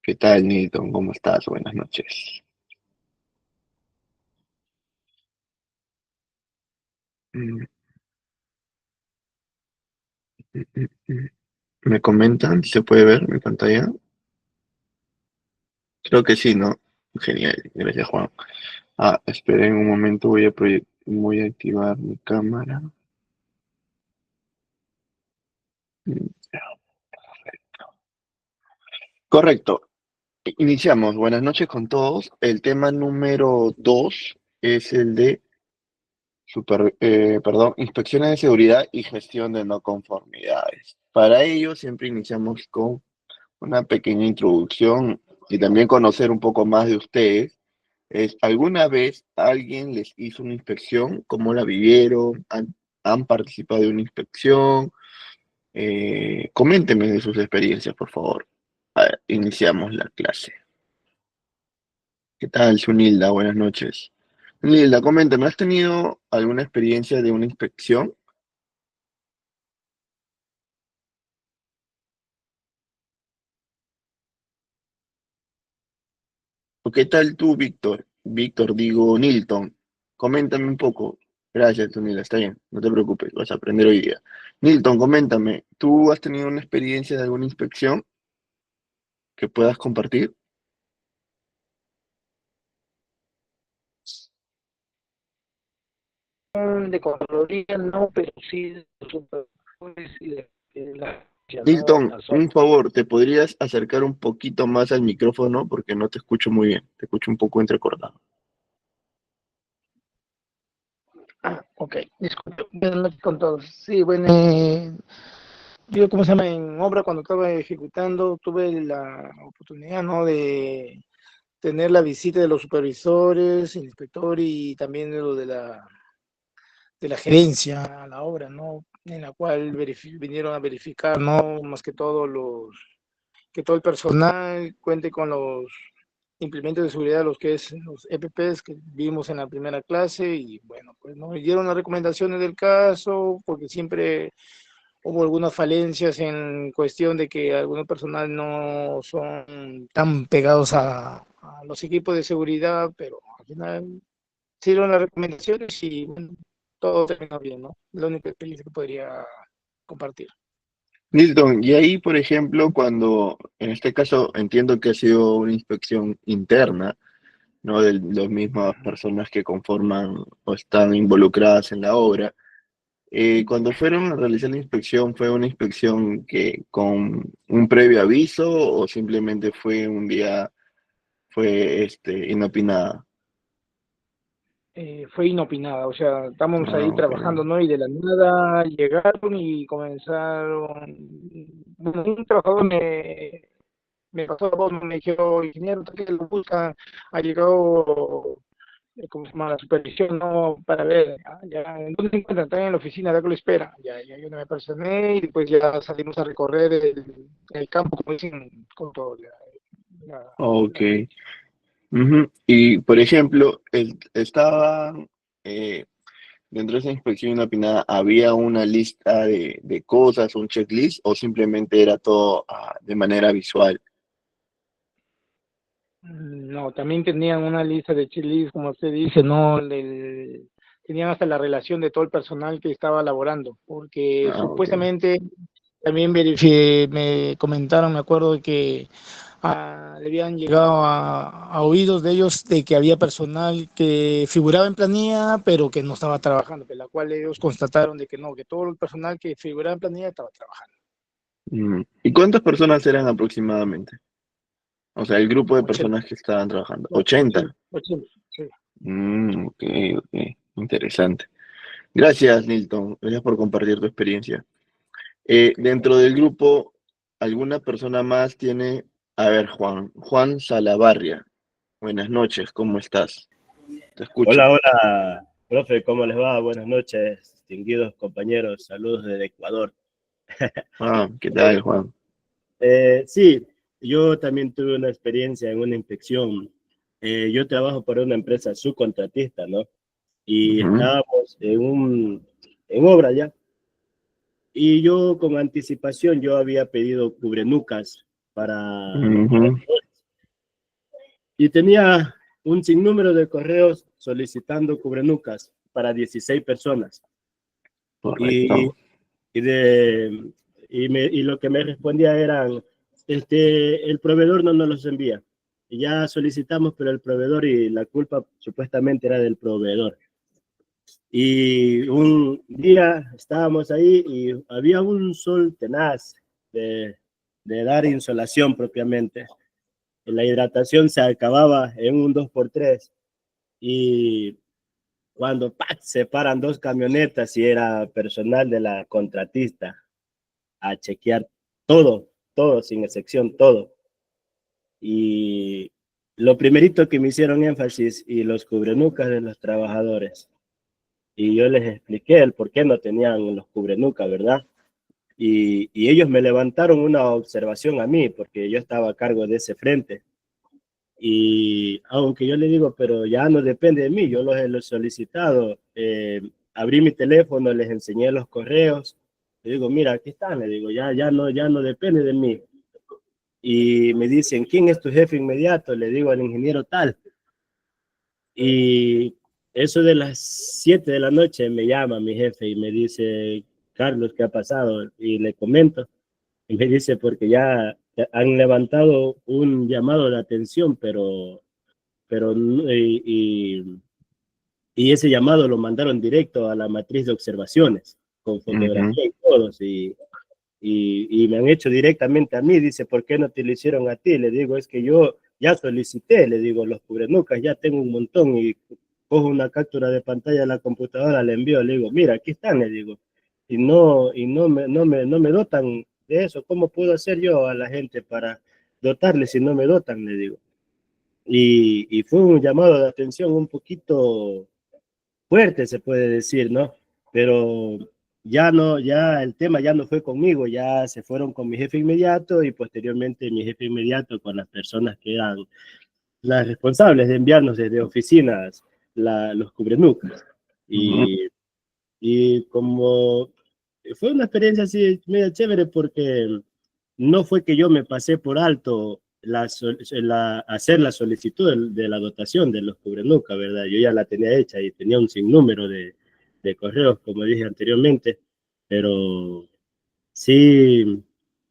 ¿Qué tal, Nilton? ¿Cómo estás? Buenas noches. Mm, mm. ¿Me comentan? ¿Se puede ver mi pantalla? Creo que sí, ¿no? Genial, gracias, Juan. Esperen un momento, voy a activar mi cámara. Ya, perfecto. Correcto. Iniciamos. Buenas noches con todos. El tema número 2 es el de inspecciones de seguridad y gestión de no conformidades. Para ello, siempre iniciamos con una pequeña introducción y también conocer un poco más de ustedes. ¿Alguna vez alguien les hizo una inspección? ¿Cómo la vivieron? ¿Han participado de una inspección? Coméntenme de sus experiencias, por favor. Iniciamos la clase. ¿Qué tal, Sunilda? Buenas noches. Sunilda, coméntame, ¿has tenido alguna experiencia de una inspección? ¿O qué tal tú, Víctor? Víctor, digo, Nilton. Coméntame un poco. Gracias, Tunila, está bien, no te preocupes, vas a aprender hoy día. Nilton, coméntame, ¿tú has tenido una experiencia de alguna inspección que puedas compartir? De Contraloría no, pero sí de los supervisores y de la agencia, ¿no? Nilton, La zona. un favor, ¿te podrías acercar un poquito más al micrófono? Porque no te escucho muy bien, te escucho un poco entrecortado. Ok, disculpe, buenas noches con todos. Sí, bueno, yo, ¿cómo se llama? En obra, cuando estaba ejecutando, tuve la oportunidad, ¿no? De tener la visita de los supervisores, el inspector y también de lo de la gerencia a la obra, ¿no? En la cual vinieron a verificar, ¿no? Más que todo que todo el personal cuente con los implementos de seguridad, los que es los EPPs que vimos en la primera clase y bueno, pues nos dieron las recomendaciones del caso porque siempre hubo algunas falencias en cuestión de que algunos personal no son tan pegados a los equipos de seguridad, pero al final hicieron las recomendaciones y bueno, todo terminó bien, ¿no? La única experiencia que podría compartir. Nilton, y ahí, por ejemplo, cuando, en este caso, entiendo que ha sido una inspección interna, ¿no? De las mismas personas que conforman o están involucradas en la obra. Cuando fueron a realizar la inspección, ¿fue una inspección que con un previo aviso o simplemente fue un día, fue inopinada? Fue inopinada, o sea, estamos Ah, ahí ok. trabajando, ¿no? Y de la nada llegaron y comenzaron, bueno, un trabajador me pasó la voz, me dijo, ingeniero, que lo busca, ha llegado, ¿cómo se llama? La supervisión, ¿no? Para ver, ya, ¿en dónde se encuentran? Están en la oficina, de que lo espera. Ya yo no me personé y después ya salimos a recorrer el campo, como dicen, con todo. La- Ok. la- Ujú. Y, por ejemplo, estaba eh, dentro de esa inspección inopinada, ¿había una lista de cosas, un checklist, o simplemente era todo de manera visual? No, también tenían una lista de chilis, como usted dice, ¿no? Tenían hasta la relación de todo el personal que estaba laborando, porque Ah, ok. supuestamente también me comentaron, me acuerdo de que le habían llegado a oídos de ellos de que había personal que figuraba en planilla, pero que no estaba trabajando, de la cual ellos constataron de que no, que todo el personal que figuraba en planilla estaba trabajando. ¿Y cuántas personas eran aproximadamente? O sea, el grupo de 80, personas que estaban trabajando. 80. 80, sí. Ok, ok. Interesante. Gracias, Nilton. Gracias por compartir tu experiencia. Dentro del grupo, ¿alguna persona más tiene? A ver, Juan. Juan Salavarria. Buenas noches, ¿cómo estás? Te escucho. Hola, hola, profe, ¿cómo les va? Buenas noches, distinguidos compañeros, saludos desde Ecuador. ¿Qué tal, Juan? Sí, yo también tuve una experiencia en una inspección. Yo trabajo para una empresa subcontratista, ¿no? Y Ujú, estábamos en obra ya. Y yo con anticipación, yo había pedido cubrenucas para ujú. y tenía un sinnúmero de correos solicitando cubrenucas para 16 personas. Y, Correcto. y, de, y lo que me respondía eran, el proveedor no nos los envía. Y ya solicitamos, pero el proveedor, y la culpa supuestamente era del proveedor. Y un día estábamos ahí y había un sol tenaz de dar insolación propiamente. La hidratación se acababa en un 2x3 y cuando ¡pac! Se paran dos camionetas y era personal de la contratista a chequear todo, todo, sin excepción, todo. Y lo primerito que me hicieron énfasis y los cubrenucas de los trabajadores. Y yo les expliqué el por qué no tenían los cubrenucas, ¿verdad? Y ellos me levantaron una observación a mí, porque yo estaba a cargo de ese frente. Y aunque yo le digo, pero ya no depende de mí, yo los he solicitado, abrí mi teléfono, les enseñé los correos, le digo, mira, aquí están, le digo, ya no depende de mí. Y me dicen, ¿quién es tu jefe inmediato? Le digo al ingeniero tal. Y eso de las 7 de la noche me llama mi jefe y me dice, Carlos, ¿qué ha pasado? Y le comento, y me dice, porque ya han levantado un llamado de atención, pero y ese llamado lo mandaron directo a la matriz de observaciones, con Ujú. fotografía y todos, y me han hecho directamente a mí. Dice, ¿por qué no te lo hicieron a ti? Le digo, es que yo ya solicité, le digo, los cubrenucas, ya tengo un montón, y cojo una captura de pantalla de la computadora, le envío, le digo, mira, aquí están, le digo, no me dotan de eso. ¿Cómo puedo hacer yo a la gente para dotarle si no me dotan? Le digo. Y fue un llamado de atención un poquito fuerte, se puede decir, ¿no? Pero ya no, ya el tema ya no fue conmigo, ya se fueron con mi jefe inmediato y posteriormente mi jefe inmediato con las personas que eran las responsables de enviarnos desde oficinas los cubrenucas. Ujú. Y como fue una experiencia así medio chévere porque no fue que yo me pasé por alto hacer la solicitud de la dotación de los cubrenucas, ¿verdad? Yo ya la tenía hecha y tenía un sinnúmero de correos, como dije anteriormente, pero sí,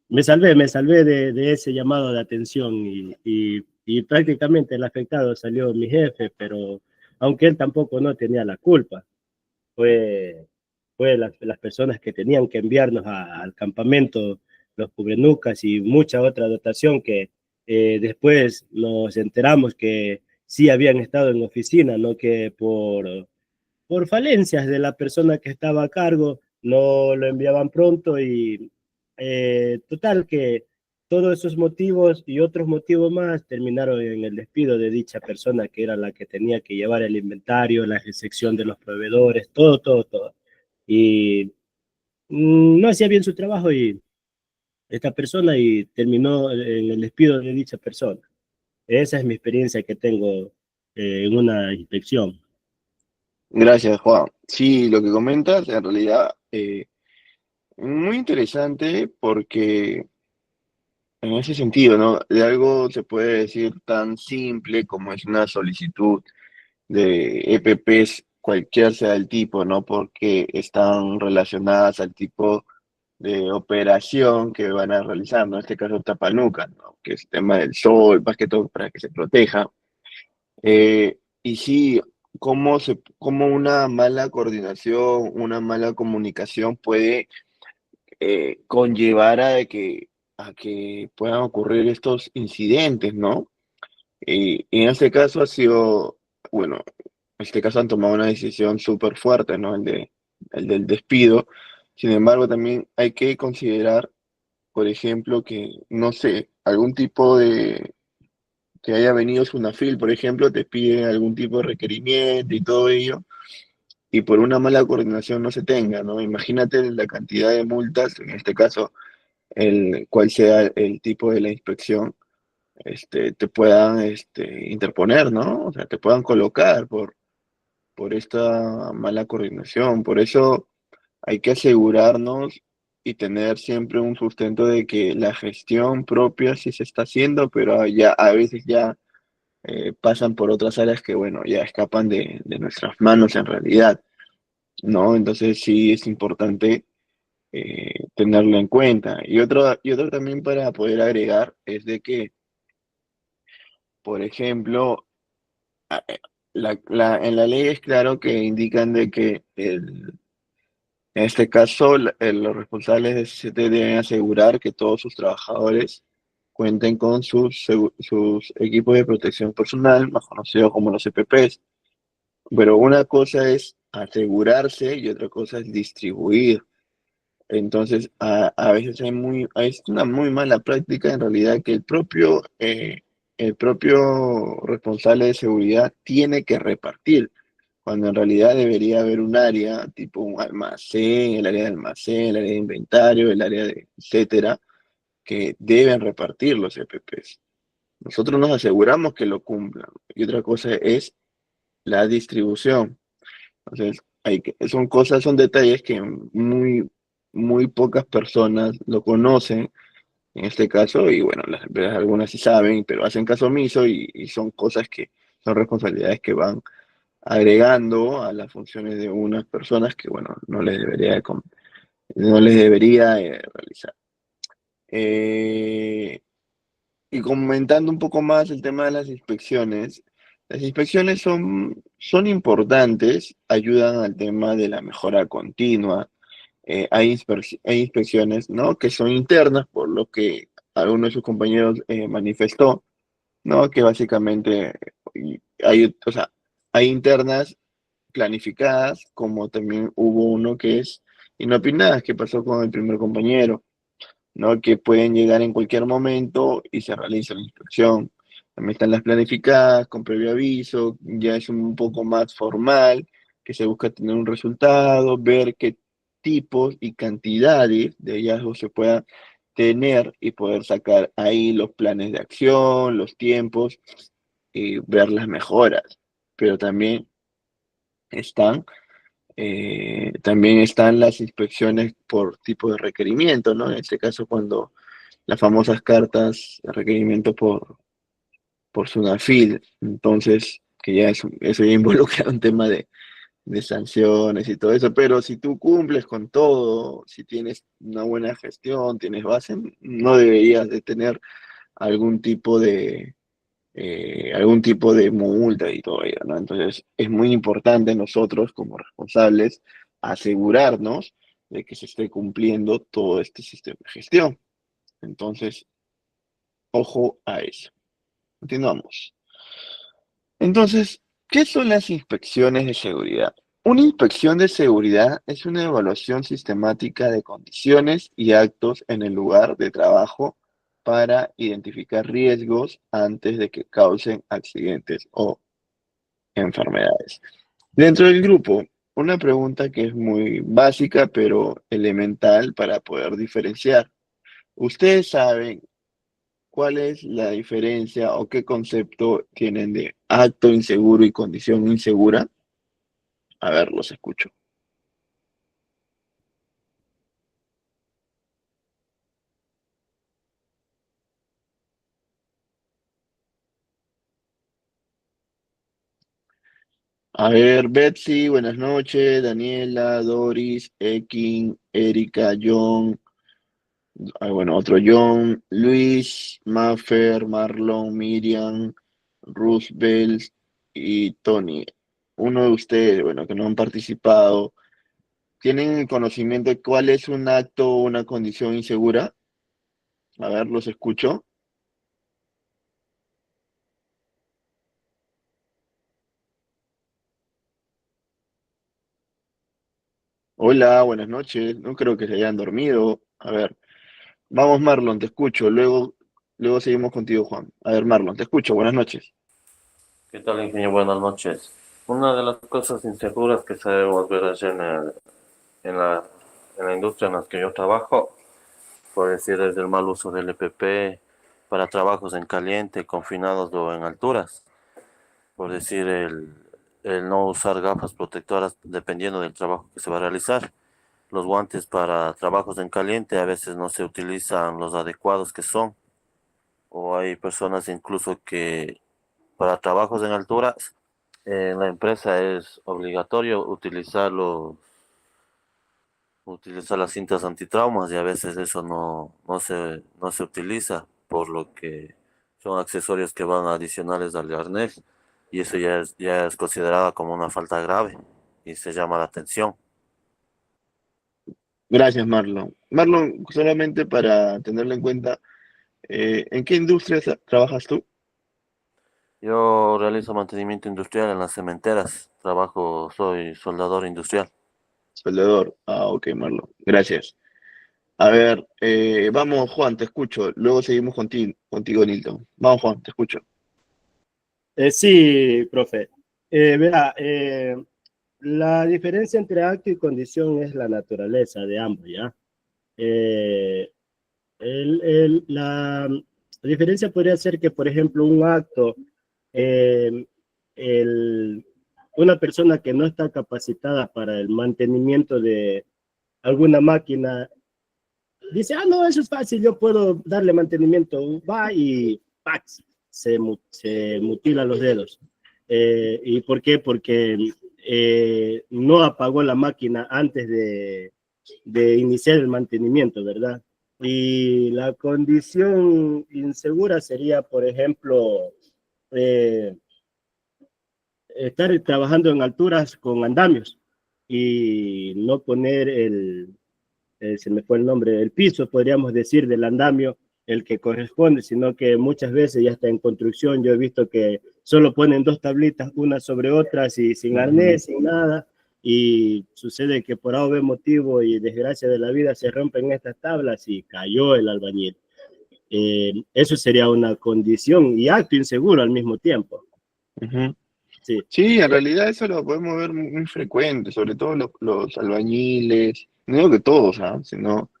me salvé de ese llamado de atención y prácticamente el afectado salió mi jefe, pero aunque él tampoco no tenía la culpa, fue, fue las personas que tenían que enviarnos al campamento, los cubrenucas y mucha otra dotación que después nos enteramos que sí habían estado en oficina, no que por falencias de la persona que estaba a cargo no lo enviaban pronto y total que todos esos motivos y otros motivos más terminaron en el despido de dicha persona que era la que tenía que llevar el inventario, la recepción de los proveedores, todo, todo, todo. Y no hacía bien su trabajo y esta persona y terminó en el despido de dicha persona. Esa es mi experiencia que tengo en una inspección. Gracias, Juan. Sí, lo que comentas en realidad muy interesante porque en ese sentido, ¿no? De algo se puede decir tan simple como es una solicitud de EPPs, cualquier sea el tipo, ¿no? Porque están relacionadas al tipo de operación que van a realizar, ¿no? En este caso Tapanuca, ¿no? Que es el tema del sol, más que todo para que se proteja. Y sí, cómo una mala coordinación, una mala comunicación puede conllevar a que puedan ocurrir estos incidentes, ¿no? En este caso ha sido, bueno, en este caso han tomado una decisión súper fuerte, ¿no? El del despido. Sin embargo, también hay que considerar, por ejemplo, que, no sé, algún tipo de, que haya venido Sunafil, por ejemplo, te pide algún tipo de requerimiento y todo ello, y por una mala coordinación no se tenga, ¿no? Imagínate la cantidad de multas, en este caso, cuál sea el tipo de la inspección, te puedan interponer, ¿no? O sea, te puedan colocar por esta mala coordinación. Por eso hay que asegurarnos y tener siempre un sustento de que la gestión propia sí se está haciendo, pero ya a veces ya pasan por otras áreas que, bueno, ya escapan de nuestras manos en realidad, ¿no? Entonces sí es importante tenerlo en cuenta. Y otro también para poder agregar es de que, por ejemplo, en la ley es claro que indican de que en este caso los responsables de CCT deben asegurar que todos sus trabajadores cuenten con sus equipos de protección personal, más conocidos como los EPPs. Pero una cosa es asegurarse y otra cosa es distribuir. Entonces, a veces es una muy mala práctica en realidad que el propio responsable de seguridad tiene que repartir, cuando en realidad debería haber un área, tipo un almacén, el área de almacén, el área de inventario, el área de etcétera, que deben repartir los EPPs. Nosotros nos aseguramos que lo cumplan. Y otra cosa es la distribución. Entonces, son detalles que muy pocas personas lo conocen en este caso, y bueno, las empresas algunas sí saben, pero hacen caso omiso y son cosas que son responsabilidades que van agregando a las funciones de unas personas que, bueno, no les debería realizar. Eh, y comentando un poco más el tema de las inspecciones son importantes, ayudan al tema de la mejora continua. Hay inspecciones, ¿no?, que son internas, por lo que alguno de sus compañeros manifestó, ¿no?, que básicamente o sea, hay internas planificadas, como también hubo uno que es inopinadas, que pasó con el primer compañero, ¿no?, que pueden llegar en cualquier momento y se realiza la inspección. También están las planificadas con previo aviso, ya es un poco más formal, que se busca tener un resultado, ver qué tipos y cantidades de hallazgos se puedan tener y poder sacar ahí los planes de acción, los tiempos y ver las mejoras. Pero están también están las inspecciones por tipo de requerimiento, ¿no? En este caso, cuando las famosas cartas de requerimiento por SUNAFIL, entonces, que eso ya involucra un tema de sanciones y todo eso, pero si tú cumples con todo, si tienes una buena gestión, tienes base, no deberías de tener algún tipo de, algún tipo de multa y todo ello, ¿no? Entonces, es muy importante nosotros como responsables asegurarnos de que se esté cumpliendo todo este sistema de gestión. Entonces, ojo a eso. Continuamos. Entonces, ¿qué son las inspecciones de seguridad? Una inspección de seguridad es una evaluación sistemática de condiciones y actos en el lugar de trabajo para identificar riesgos antes de que causen accidentes o enfermedades. Dentro del grupo, una pregunta que es muy básica pero elemental para poder diferenciar. ¿Ustedes saben cuál es la diferencia o qué concepto tienen de acto inseguro y condición insegura? A ver, los escucho. A ver, Betsy, buenas noches. Daniela, Doris, Ekin, Erika, John, bueno, otro John, Luis, Maffer, Marlon, Miriam, Roosevelt y Tony. Uno de ustedes, bueno, que no han participado, ¿tienen conocimiento de cuál es un acto o una condición insegura? A ver, los escucho. Hola, buenas noches. No creo que se hayan dormido. A ver, vamos Marlon, te escucho. Luego seguimos contigo, Juan. A ver, Marlon, te escucho. Buenas noches. ¿Qué tal, ingeniero? Buenas noches. Una de las cosas inseguras que sabemos ver allá en la, en la industria en la que yo trabajo, por decir, es el mal uso del EPP para trabajos en caliente, confinados o en alturas. Por decir, el no usar gafas protectoras dependiendo del trabajo que se va a realizar. Los guantes para trabajos en caliente a veces no se utilizan los adecuados que son, o hay personas incluso que para trabajos en alturas, en la empresa es obligatorio utilizar las cintas antitraumas y a veces eso no se utiliza, por lo que son accesorios que van adicionales al arnés y eso ya es considerada como una falta grave y se llama la atención. Gracias, Marlon. Marlon, solamente para tenerlo en cuenta, ¿en qué industria trabajas tú? Yo realizo mantenimiento industrial en las cementeras, soy soldador industrial. Soldador. Ah, ok, Marlon. Gracias. A ver, vamos, Juan, te escucho. Luego seguimos contigo, Nilton. Vamos, Juan, te escucho. Sí, profe. Verá, la diferencia entre acto y condición es la naturaleza de ambos, ¿ya? Eh, la diferencia podría ser que, por ejemplo, un acto, eh, el, una persona que no está capacitada para el mantenimiento de alguna máquina dice, ah, no, eso es fácil, yo puedo darle mantenimiento, va y ¡pax! Se mutila los dedos. ¿Y por qué? Porque no apagó la máquina antes de iniciar el mantenimiento, ¿verdad? Y la condición insegura sería, por ejemplo, eh, estar trabajando en alturas con andamios y no poner se me fue el nombre, el piso, podríamos decir, del andamio, el que corresponde, sino que muchas veces ya está en construcción. Yo he visto que solo ponen dos tablitas, una sobre otras y sin arnés, sin nada, y sucede que por algún motivo y desgracia de la vida se rompen estas tablas y cayó el albañil. Eso sería una condición y acto inseguro al mismo tiempo. Ujú. Sí. Sí, en realidad eso lo podemos ver muy frecuente, sobre todo los albañiles, no digo que todos, ¿ah? Sino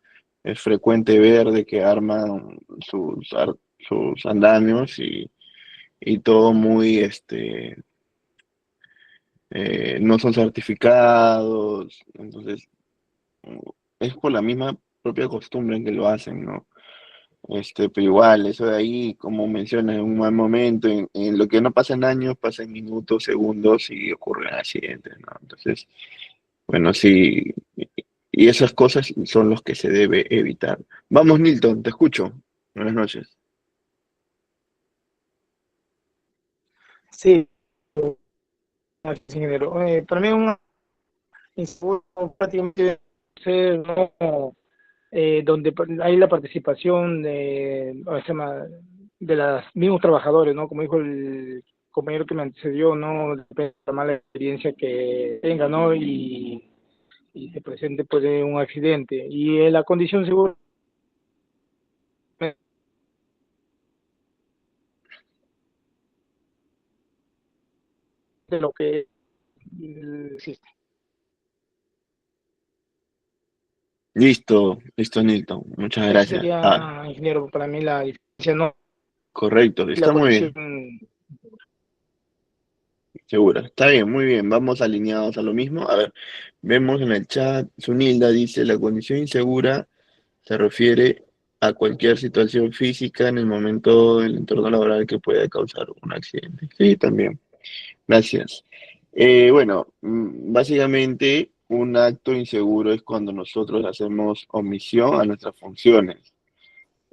es frecuente ver de que arman sus andamios y todo muy, no son certificados, entonces es por la misma propia costumbre en que lo hacen, ¿no? Pero igual, eso de ahí, como mencionas, en un mal momento, en lo que no pasa en años, pasa en minutos, segundos y ocurren accidentes, ¿no? Entonces, bueno, sí, y esas cosas son los que se debe evitar. Vamos, Nilton, te escucho. Buenas noches. Sí, ingeniero. Para mí un inseguro prácticamente ser, ¿no? Donde hay la participación de los mismos trabajadores, ¿no? Como dijo el compañero que me antecedió, ¿no? Depende de la mala experiencia que tenga, ¿no? Y se presente pues un accidente. Y la condición segura de lo que existe. Listo, listo, Nilton. Muchas Eso gracias. Ah, sería, ingeniero, para mí la diferencia, ¿no? correcto, La está muy condición. bien, seguro. Está bien, muy bien. Vamos alineados a lo mismo. A ver, vemos en el chat, Sunilda dice, la condición insegura se refiere a cualquier situación física en el momento del entorno laboral que pueda causar un accidente. Sí, también. Gracias. Bueno, básicamente un acto inseguro es cuando nosotros hacemos omisión a nuestras funciones,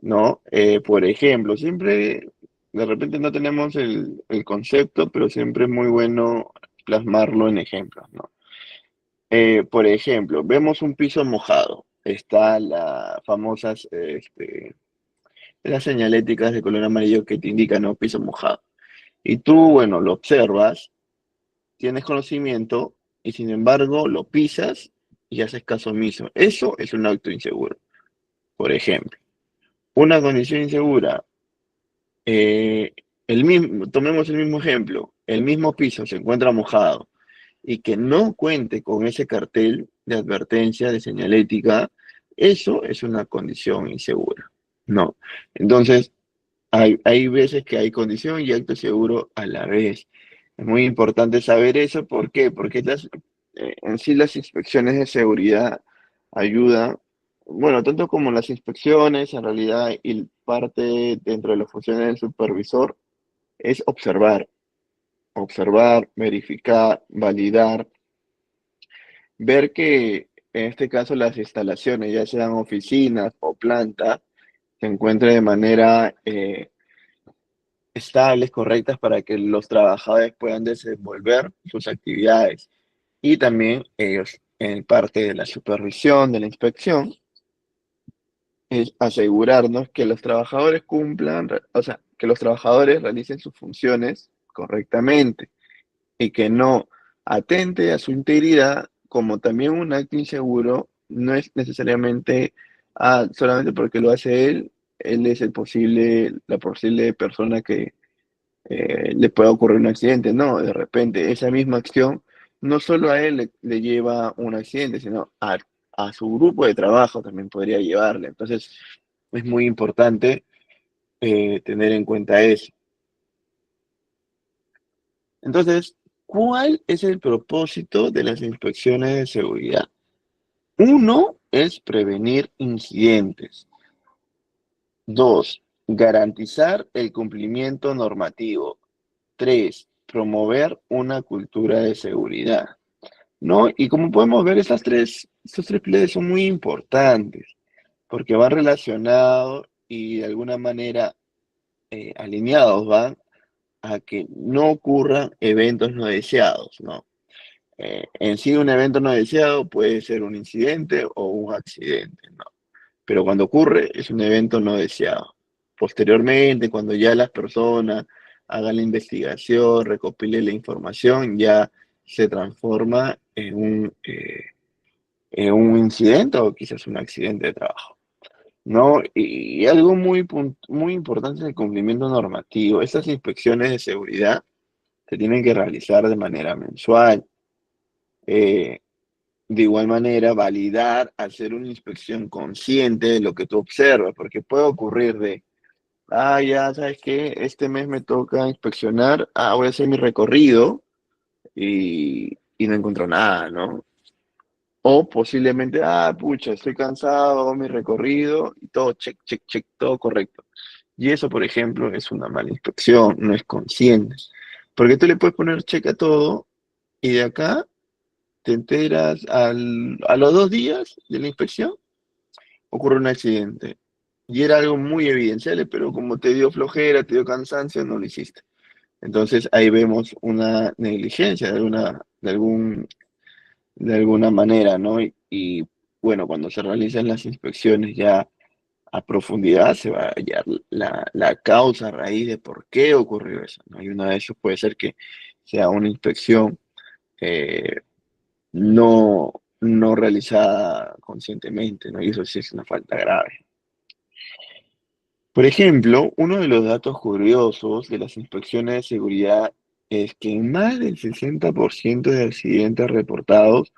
¿no? Por ejemplo, siempre, de repente no tenemos el concepto, pero siempre es muy bueno plasmarlo en ejemplos, ¿no? Por ejemplo, vemos un piso mojado. Está las famosas, las señaléticas de color amarillo que te indican, ¿no? Piso mojado. Y tú, bueno, lo observas, tienes conocimiento y sin embargo lo pisas y haces caso omiso. Eso es un acto inseguro. Por ejemplo, una condición insegura, tomemos el mismo ejemplo, el mismo piso se encuentra mojado y que no cuente con ese cartel de advertencia, de señalética, eso es una condición insegura. No. Entonces, hay veces que hay condición y acto seguro a la vez. Es muy importante saber eso. ¿Por qué? Porque en sí las inspecciones de seguridad ayudan, bueno, tanto como las inspecciones, en realidad, y parte dentro de las funciones del supervisor es observar. observar, verificar, validar, ver que en este caso las instalaciones, ya sean oficinas o plantas, se encuentren de manera estables, correctas, para que los trabajadores puedan desenvolver sus actividades. Y también ellos, en parte de la supervisión, de la inspección, es asegurarnos que los trabajadores cumplan, o sea, que los trabajadores realicen sus funciones correctamente y que no atente a su integridad, como también un acto inseguro no es necesariamente solamente porque lo hace él es la posible persona que le pueda ocurrir un accidente. No, de repente esa misma acción no solo a él le lleva un accidente, sino a su grupo de trabajo también podría llevarle. Entonces, es muy importante tener en cuenta eso. Entonces, ¿cuál es el propósito de las inspecciones de seguridad? Uno es prevenir incidentes. Dos, garantizar el cumplimiento normativo. Tres, promover una cultura de seguridad, ¿no? Y como podemos ver, estos tres pilares son muy importantes porque van relacionados y de alguna manera alineados van a que no ocurran eventos no deseados, ¿no? En sí, un evento no deseado puede ser un incidente o un accidente, ¿no? Pero cuando ocurre, es un evento no deseado. Posteriormente, cuando ya las personas hagan la investigación, recopilen la información, ya se transforma en un incidente o quizás un accidente de trabajo, ¿no? Y algo muy importante es el cumplimiento normativo. Estas inspecciones de seguridad se tienen que realizar de manera mensual. Eh, de igual manera, validar, hacer una inspección consciente de lo que tú observas, porque puede ocurrir ya sabes que este mes me toca inspeccionar, voy a hacer mi recorrido y no encuentro nada, ¿no? O posiblemente, pucha, estoy cansado, hago mi recorrido y todo, check, check, check, todo correcto. Y eso, por ejemplo, es una mala inspección, no es consciente. Porque tú le puedes poner check a todo y de acá te enteras a los 2 días de la inspección, ocurre un accidente. Y era algo muy evidenciable, pero como te dio flojera, te dio cansancio, no lo hiciste. Entonces ahí vemos una negligencia de alguna manera, ¿no? Bueno, cuando se realizan las inspecciones ya a profundidad se va a hallar la causa a raíz de por qué ocurrió eso, ¿no? Y una de ellos puede ser que sea una inspección eh, no realizada conscientemente, ¿no? Y eso sí es una falta grave. Por ejemplo, uno de los datos curiosos de las inspecciones de seguridad es que en más del 60% de accidentes reportados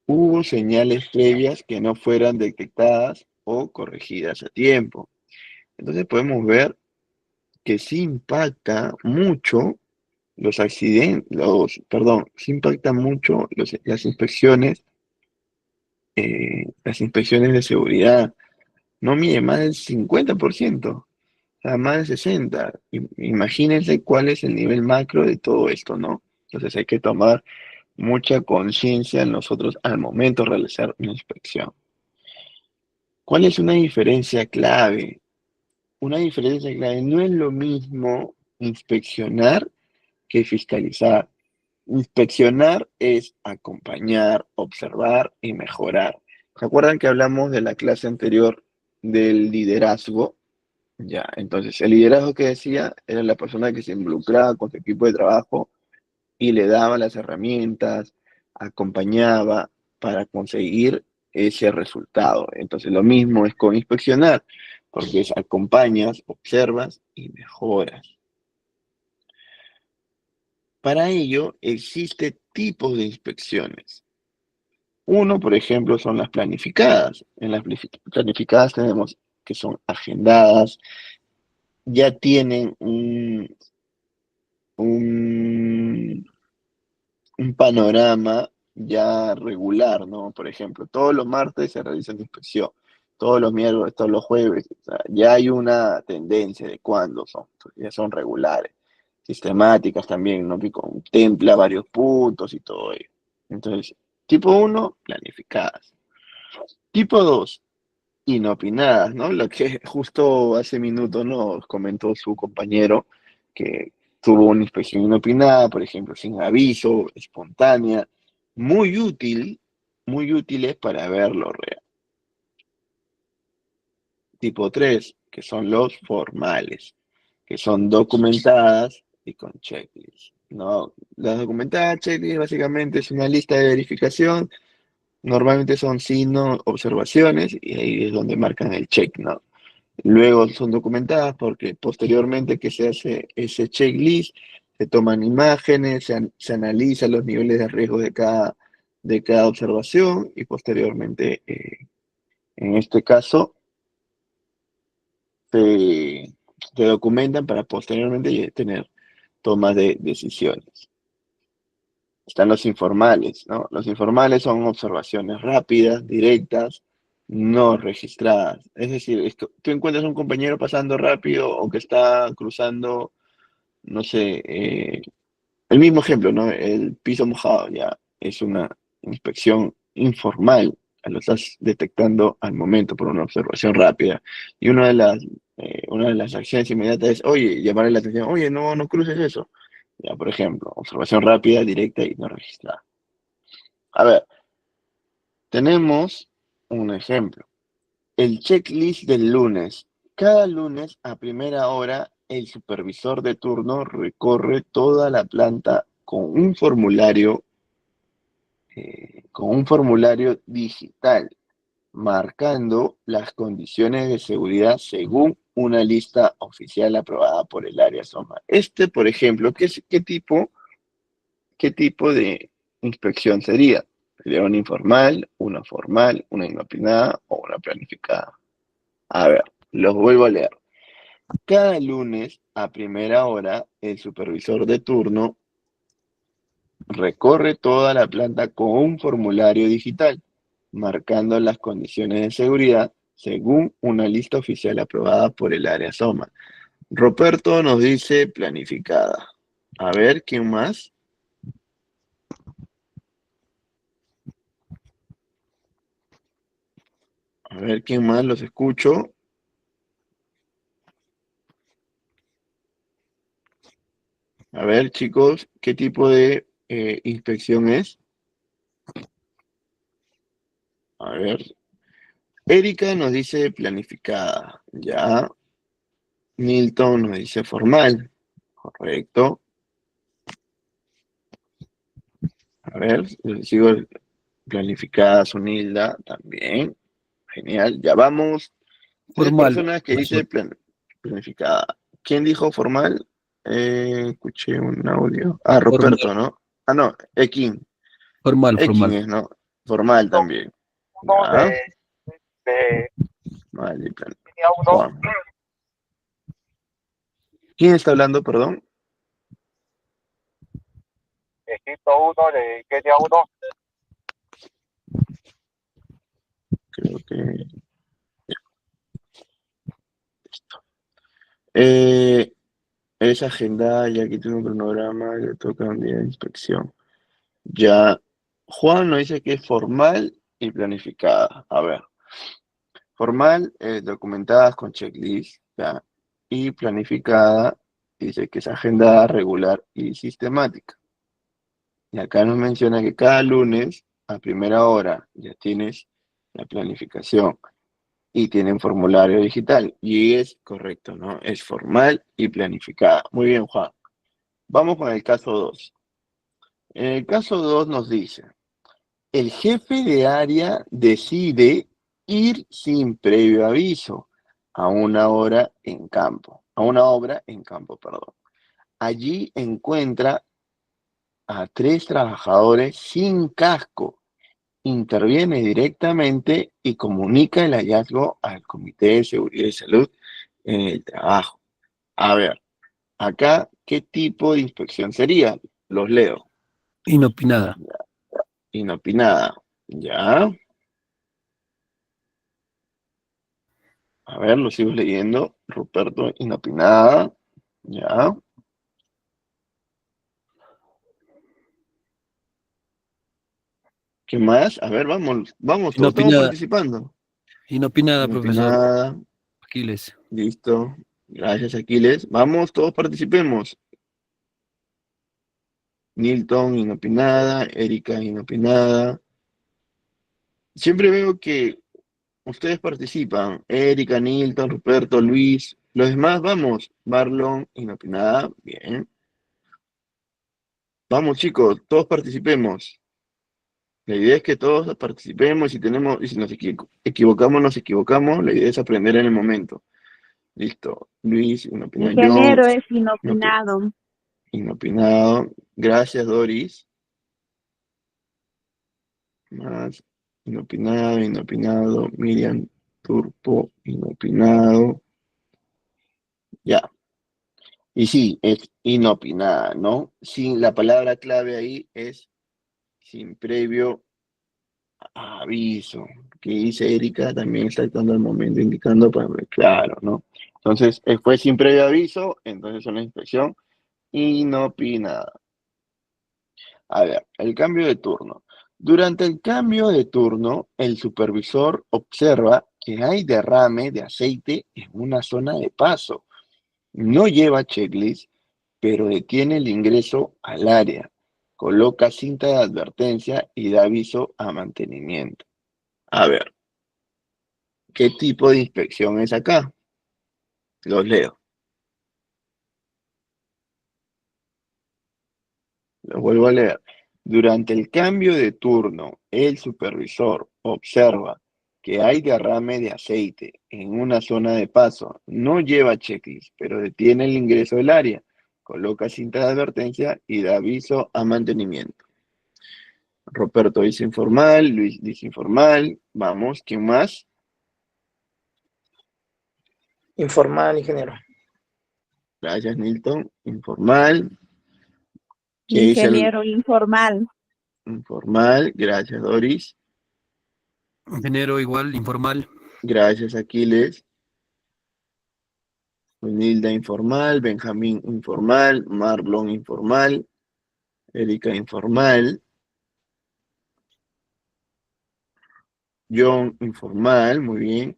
hubo señales previas que no fueran detectadas o corregidas a tiempo. Entonces podemos ver que sí impacta mucho los accidentes, sí impacta mucho las inspecciones de seguridad. No mide más del 50%, o sea, más del 60%. Imagínense cuál es el nivel macro de todo esto, ¿no? Entonces hay que tomar mucha conciencia en nosotros al momento de realizar una inspección. ¿Cuál es una diferencia clave? Una diferencia clave: no es lo mismo inspeccionar que fiscalizar. Inspeccionar es acompañar, observar y mejorar. ¿Se acuerdan que hablamos de la clase anterior del liderazgo? Ya, entonces el liderazgo que decía era la persona que se involucraba con su equipo de trabajo y le daba las herramientas, acompañaba para conseguir ese resultado. Entonces lo mismo es con inspeccionar, porque es acompañas, observas y mejoras. Para ello existen tipos de inspecciones. Uno, por ejemplo, son las planificadas. En las planificadas tenemos que son agendadas, ya tienen un, un panorama ya regular, ¿no? Por ejemplo, todos los martes se realiza una inspección, todos los miércoles, todos los jueves, o sea, ya hay una tendencia de cuándo son, ya son regulares. sistemáticas también, ¿no? Que contempla varios puntos y todo ello. Entonces, tipo uno, planificadas. Tipo 2, inopinadas, ¿no? Lo que justo hace minutos nos comentó su compañero, que tuvo una inspección inopinada, por ejemplo, sin aviso, espontánea, muy útiles para verlo real. Tipo 3, que son los formales, que son documentadas y con checklist, ¿no? Las documentadas, checklist, básicamente es una lista de verificación. Normalmente son signos, observaciones, y ahí es donde marcan el check, ¿no? Luego son documentadas porque posteriormente que se hace ese checklist, se toman imágenes, se analizan los niveles de riesgo de cada observación y posteriormente, en este caso, se, se documentan para posteriormente tener tomas de decisiones. Están los informales, ¿no? Los informales son observaciones rápidas, directas, no registradas. Es decir, tú encuentras un compañero pasando rápido o que está cruzando, no sé, el mismo ejemplo, ¿no? El piso mojado ya es una inspección informal, lo estás detectando al momento por una observación rápida. Y una de las acciones inmediatas es, oye, llamarle la atención, oye, no cruces eso. Ya, por ejemplo, observación rápida, directa y no registrada. A ver, tenemos un ejemplo. El checklist del lunes. Cada lunes a primera hora, el supervisor de turno recorre toda la planta con un formulario digital, marcando las condiciones de seguridad según una lista oficial aprobada por el área SOMA. Por ejemplo, qué tipo de inspección sería? ¿Sería una informal, una formal, una inopinada o una planificada? A ver, los vuelvo a leer. Cada lunes a primera hora, el supervisor de turno recorre toda la planta con un formulario digital, marcando las condiciones de seguridad según una lista oficial aprobada por el área SOMA. Roberto nos dice planificada. A ver, ¿quién más? A ver, ¿quién más los escucho? A ver, chicos, ¿qué tipo de inspección es? A ver, Erika nos dice planificada, ya. Milton nos dice formal, correcto. A ver, les sigo planificada, Sunilda, también. Genial, ya vamos. Tres Formal. personas que dice planificada. ¿Quién dijo formal? Escuché un audio. Ah, Roberto, Formal, ¿no? Ah, no, Ekin. formal, Ekin formal. es, ¿no? Formal también. Uno Ya. de Vale, línea uno, Juan. ¿Quién está hablando, perdón? Egipto uno de Kenia uno. Creo que. Eh, es agendada, ya que tiene un cronograma, le toca un día de inspección. Ya. Juan nos dice que es formal y planificada. A ver. Formal, documentadas con checklist, ya. Y planificada, dice que es agendada, regular y sistemática. Y acá nos menciona que cada lunes a primera hora ya tienes la planificación y tienen formulario digital. Y es correcto, ¿no? Es formal y planificada. Muy bien, Juan. Vamos con el caso 2. En el caso 2 nos dice, el jefe de área decide ir sin previo aviso a una obra en campo, perdón. Allí encuentra a 3 trabajadores sin casco, interviene directamente y comunica el hallazgo al Comité de Seguridad y Salud en el trabajo. A ver, acá, ¿qué tipo de inspección sería? Los leo. Inopinada. Inopinada. Ya. A ver, lo sigo leyendo. Ruperto, inopinada. Ya. ¿Qué más? A ver, vamos, vamos, todos estamos Inopinada, participando. inopinada, profesor Inopinada, Aquiles. listo. Gracias, Aquiles. Vamos, todos participemos. Nilton, inopinada. Erika, inopinada. Siempre veo que ustedes participan. Erika, Nilton, Ruperto, Luis. Los demás, vamos. Marlon, inopinada. Bien. Vamos, chicos, todos participemos. La idea es que todos participemos y si nos equivocamos, nos equivocamos. La idea es aprender en el momento. Listo. Luis, inopinado. John, Ingeniero es inopi- inopinado. inopinado. Gracias, Doris. Más. Inopinado, inopinado. Miriam, Turpo, inopinado. Ya. Y sí, es inopinada, ¿no? Sin la palabra clave ahí es sin previo aviso. Que dice Erika, también está actuando al momento indicando, pues claro, ¿no? Entonces, fue sin previo aviso, entonces una inspección inopinada. A ver, el cambio de turno. Durante el cambio de turno, el supervisor observa que hay derrame de aceite en una zona de paso. No lleva checklist, pero detiene el ingreso al área. Coloca cinta de advertencia y da aviso a mantenimiento. A ver, ¿qué tipo de inspección es acá? Los leo. Los vuelvo a leer. Durante el cambio de turno, el supervisor observa que hay derrame de aceite en una zona de paso. No lleva checklist, pero detiene el ingreso del área. Coloca cinta de advertencia y da aviso a mantenimiento. Roberto dice informal, Luis dice informal. Vamos, ¿quién más? Informal, ingeniero. Gracias, Nilton. Informal. ¿Qué dice el Ingeniero informal. informal? Gracias, Doris. Ingeniero igual, informal. Gracias, Aquiles. Nilda informal, Benjamín informal, Marlon informal, Erika informal, John informal, muy bien.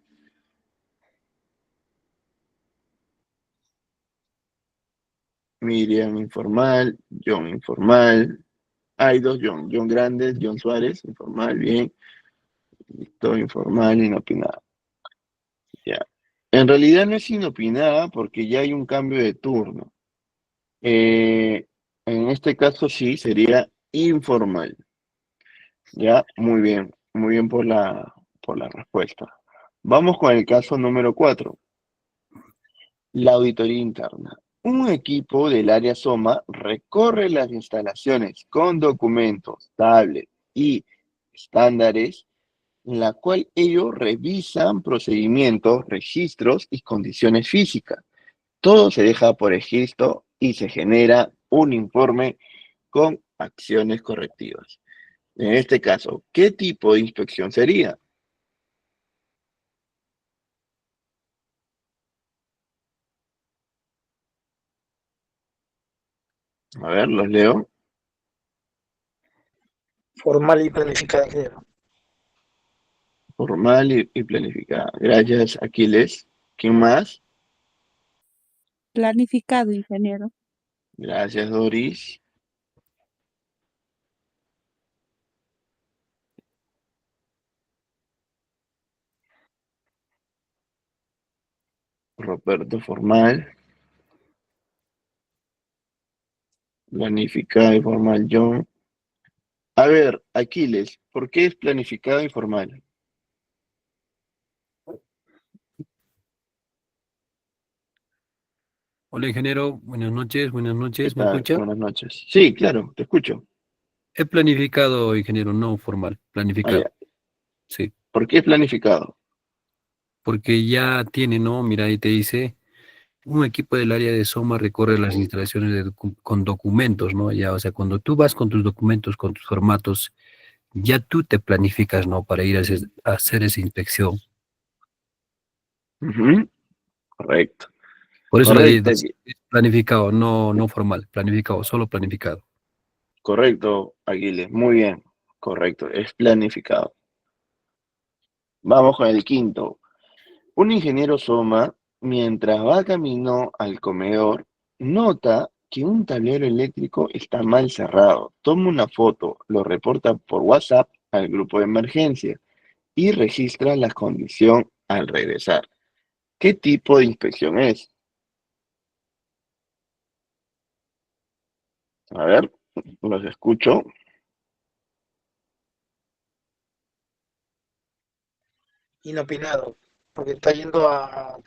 Miriam informal, John informal. Hay dos John, John Grandes, John Suárez, informal, bien. Listo, informal, inopinada. Ya. En realidad no es inopinada porque ya hay un cambio de turno. En este caso sí, sería informal. Ya, muy bien por la respuesta. Vamos con el caso número 4, la auditoría interna. Un equipo del área SOMA recorre las instalaciones con documentos, tablets y estándares, en la cual ellos revisan procedimientos, registros y condiciones físicas. Todo se deja por escrito y se genera un informe con acciones correctivas. En este caso, ¿qué tipo de inspección sería? A ver, los leo. Formal y planificada, ingeniero. Formal y planificada. Gracias, Aquiles. ¿Quién más? Planificado, ingeniero. Gracias, Doris. Roberto, formal. Planificada y formal, John. A ver, Aquiles, ¿por qué es planificado y formal? Hola, ingeniero. Buenas ¿Qué noches, ¿me tal? escucha? Buenas noches. Sí, claro, te escucho. He planificado, ingeniero, no formal, Ah, ya. planificado. Sí, ¿Por qué es planificado? porque ya tiene, ¿no? Mira, ahí te dice, un equipo del área de SOMA recorre las instalaciones con documentos, ¿no? Ya, o sea, cuando tú vas con tus documentos, con tus formatos, ya tú te planificas, ¿no? Para ir a hacer esa inspección. Ujú, correcto. Por eso le Correcto, digo, es planificado, no formal, planificado, solo planificado. correcto, Aquiles. Muy bien. Correcto, es planificado. Vamos con el quinto. Un ingeniero Soma, mientras va camino al comedor, nota que un tablero eléctrico está mal cerrado. Toma una foto, lo reporta por WhatsApp al grupo de emergencia y registra la condición al regresar. ¿Qué tipo de inspección es? A ver, los escucho. Inopinado, porque está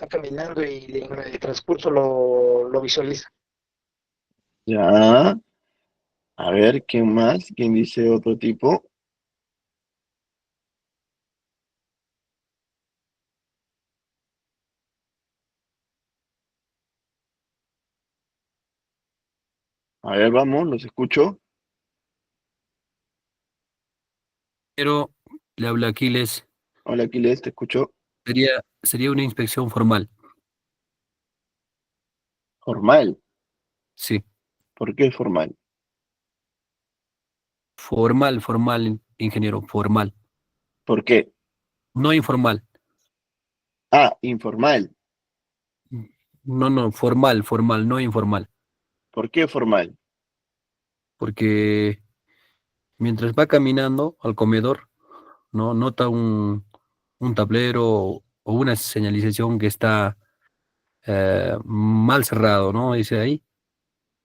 caminando y en el transcurso lo visualiza. Ya. A ver, ¿quién más? ¿Quién dice otro tipo? A ver, vamos, los escucho. Pero le habla Aquiles, Hola, Aquiles, te escucho. sería una inspección formal. Formal. Sí, ¿Por qué formal? formal, ingeniero, formal. ¿Por qué? No informal. Ah, informal. No, formal, no informal. ¿Por qué formal? Porque mientras va caminando al comedor, ¿no? Nota un tablero o una señalización que está mal cerrado, ¿no? Dice ahí,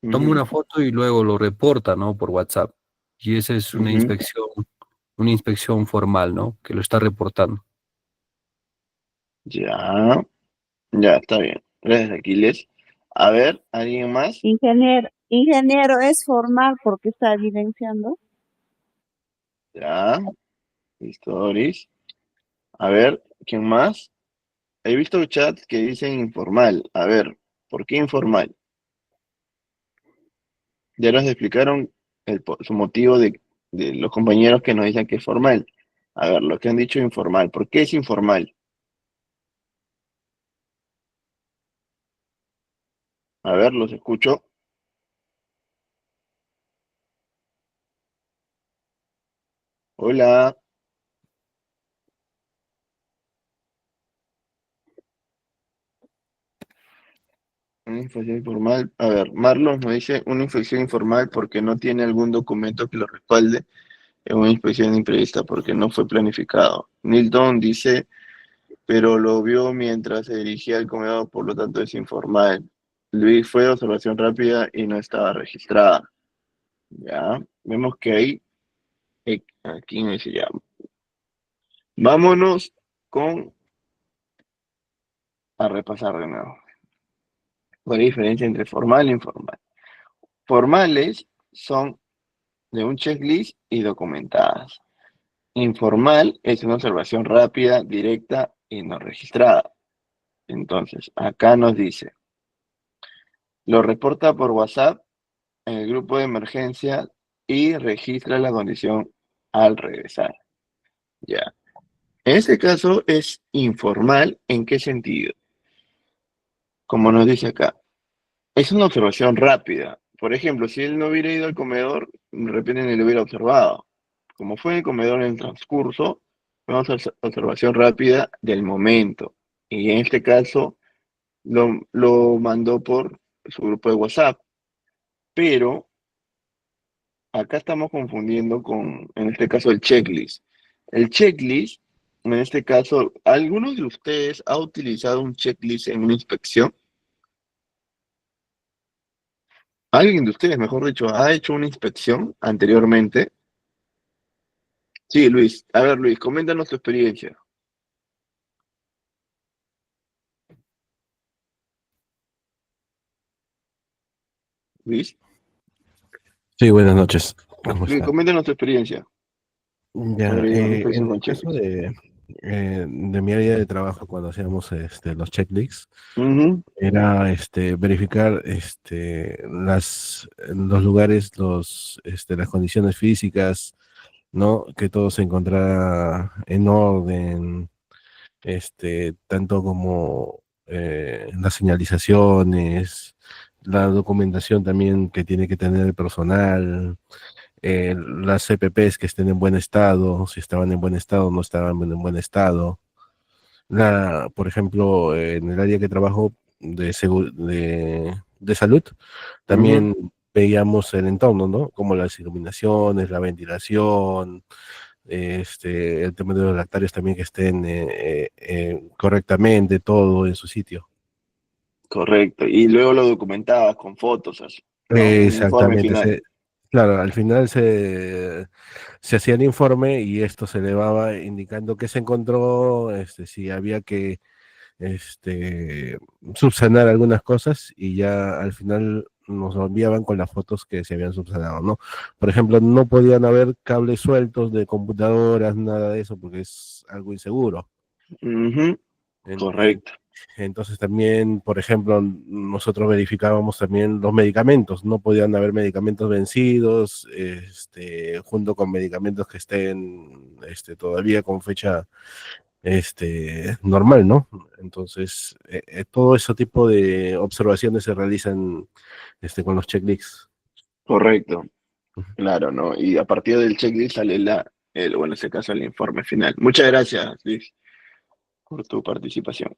toma Ujú, una foto y luego lo reporta, ¿no? Por WhatsApp. Y esa es ujú. una inspección formal, ¿no? Que lo está reportando. Ya, ya, está bien. Gracias, Aquiles. A ver, ¿alguien más? Ingeniero es formal porque está evidenciando. Ya, listo, Doris. A ver, ¿quién más? He visto chats que dicen informal. A ver, ¿por qué informal? Ya nos explicaron su motivo de los compañeros que nos dicen que es formal. A ver, lo que han dicho informal. ¿Por qué es informal? A ver, los escucho. Hola. Una infección informal. A ver, Marlon nos dice una infección informal porque no tiene algún documento que lo respalde en una inspección imprevista porque no fue planificado. Nilton dice, pero lo vio mientras se dirigía al comedor, por lo tanto es informal. Luis fue de observación rápida y no estaba registrada. Ya, vemos que ahí, aquí me dice ya. Vámonos con a repasar de nuevo. ¿Cuál es la diferencia entre formal e informal? Formales son de un checklist y documentadas. Informal es una observación rápida, directa y no registrada. Entonces, acá nos dice, lo reporta por WhatsApp en el grupo de emergencia y registra la condición al regresar. Ya. En este caso es informal, ¿en qué sentido? Como nos dice acá, es una observación rápida. Por ejemplo, si él no hubiera ido al comedor, de repente ni lo hubiera observado. Como fue en el comedor en el transcurso, vamos a observación rápida del momento. Y en este caso lo mandó por su grupo de WhatsApp. Pero acá estamos confundiendo con, en este caso, el checklist. El checklist, en este caso, ¿alguno de ustedes ha utilizado un checklist en una inspección? ¿Alguien de ustedes, mejor dicho, ha hecho una inspección anteriormente? Sí, Luis. A ver, Luis, coméntanos tu experiencia. Luis, Sí, buenas noches. ¿Cómo Luis, está? coméntanos tu experiencia. Ya, Haber ido a una inspección en con el caso checklist. de mi área de trabajo, cuando hacíamos los checklists, Ujú, era verificar los lugares, las condiciones físicas, ¿no? Que todo se encontrara en orden, tanto como las señalizaciones, la documentación también que tiene que tener el personal, las CPPs que estén en buen estado, si estaban en buen estado, no estaban en buen estado. Por ejemplo, en el área que trabajo de salud, Ujú. también veíamos el entorno, ¿no? Como las iluminaciones, la ventilación, el tema de los lactarios también que estén correctamente, todo en su sitio. Correcto. Y luego lo documentabas con fotos, así, ¿no? Un informe Exactamente, final. claro, al final se hacía el informe y esto se elevaba indicando qué se encontró, si había que este, subsanar algunas cosas y ya al final nos enviaban con las fotos que se habían subsanado, ¿no? Por ejemplo, no podían haber cables sueltos de computadoras, nada de eso, porque es algo inseguro. Ujú. Correcto. Entonces también, por ejemplo, nosotros verificábamos también los medicamentos, no podían haber medicamentos vencidos, junto con medicamentos que estén todavía con fecha normal, ¿no? Entonces, todo ese tipo de observaciones se realizan con los checklists. Correcto. Claro, ¿no? Y a partir del checklist sale bueno, en este caso el informe final. Muchas gracias, Luis, por tu participación.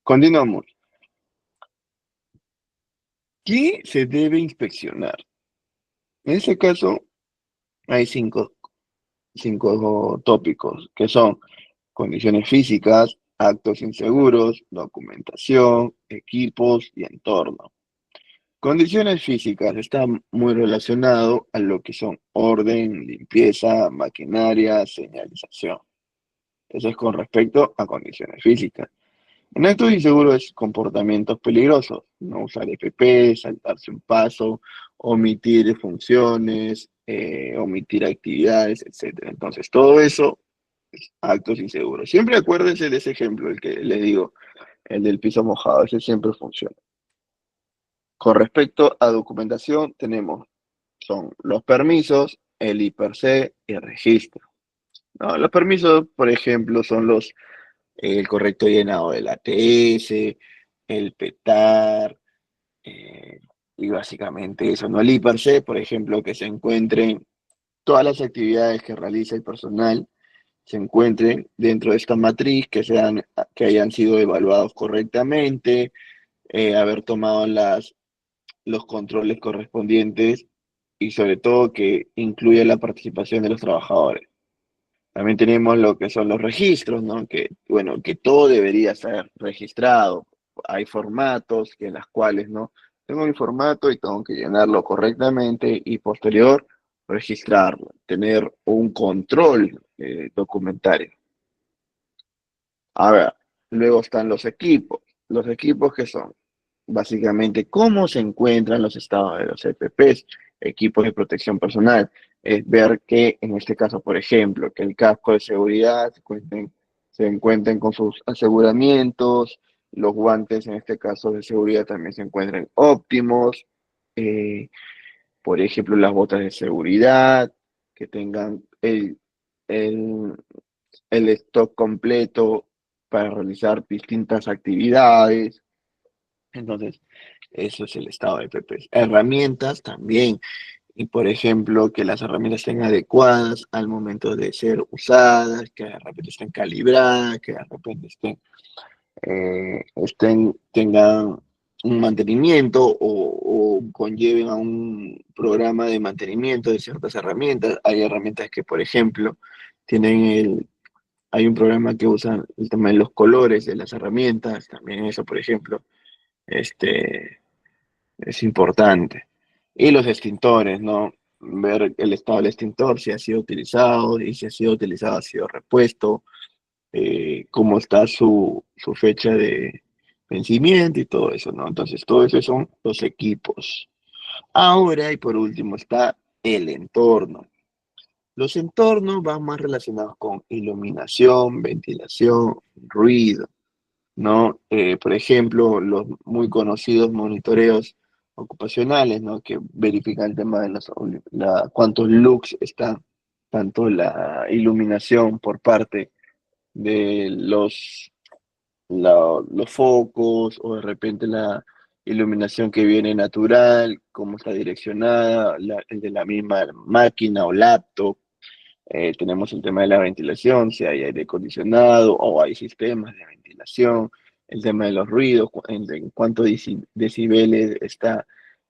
Continuamos. ¿Qué se debe inspeccionar? En este caso, hay cinco tópicos, que son condiciones físicas, actos inseguros, documentación, equipos y entorno. Condiciones físicas está muy relacionado a lo que son orden, limpieza, maquinaria, señalización. Eso es con respecto a condiciones físicas. En actos inseguros, comportamientos peligrosos, no usar FP, saltarse un paso, omitir funciones, omitir actividades, etc. Entonces, todo eso, actos inseguros. Siempre acuérdense de ese ejemplo, el que les digo, el del piso mojado, ese siempre funciona. Con respecto a documentación, son los permisos, el IPRC y el registro. ¿No? Los permisos, por ejemplo, son el correcto llenado del ATS, el PETAR, eh, y básicamente eso, ¿no? El IPRC, por ejemplo, que se encuentren todas las actividades que realiza el personal, se encuentren dentro de esta matriz, que hayan sido evaluados correctamente, haber tomado los controles correspondientes y sobre todo que incluya la participación de los trabajadores. También tenemos lo que son los registros, ¿no? Que, bueno, que todo debería ser registrado. Hay formatos en las cuales, ¿no? Tengo mi formato y tengo que llenarlo correctamente y posterior registrarlo, tener un control documentario. A ver, luego están los equipos. Los equipos que son básicamente cómo se encuentran los estados de los EPPs, equipos de protección personal. Es ver que en este caso, por ejemplo, que el casco de seguridad se encuentren con sus aseguramientos, los guantes en este caso de seguridad también se encuentren óptimos, eh, por ejemplo, las botas de seguridad, que tengan el, el stock completo para realizar distintas actividades. Entonces, eso es el estado de PP. Herramientas también. Y por ejemplo, que las herramientas estén adecuadas al momento de ser usadas, que de repente estén calibradas, que de repente tengan un mantenimiento o conlleven a un programa de mantenimiento de ciertas herramientas. Hay herramientas que, por ejemplo, hay un programa que usa el tema de los colores de las herramientas, también eso, por ejemplo, este, es importante. Y los extintores, ¿no? Ver el estado del extintor, si ha sido utilizado y si ha sido utilizado, ha sido repuesto, cómo está su fecha de vencimiento y todo eso, ¿no? Entonces, todo eso son los equipos. Ahora, y por último, está el entorno. Los entornos van más relacionados con iluminación, ventilación, ruido, ¿no? Por ejemplo, los muy conocidos monitoreos ocupacionales, ¿no? Que verifican el tema de cuántos lux están, tanto la iluminación por parte de los focos o de repente iluminación que viene natural, cómo está direccionada, el de la misma máquina o laptop. Tenemos el tema de la ventilación, si hay aire acondicionado o hay sistemas de ventilación, el tema de los ruidos, en cuántos decibeles está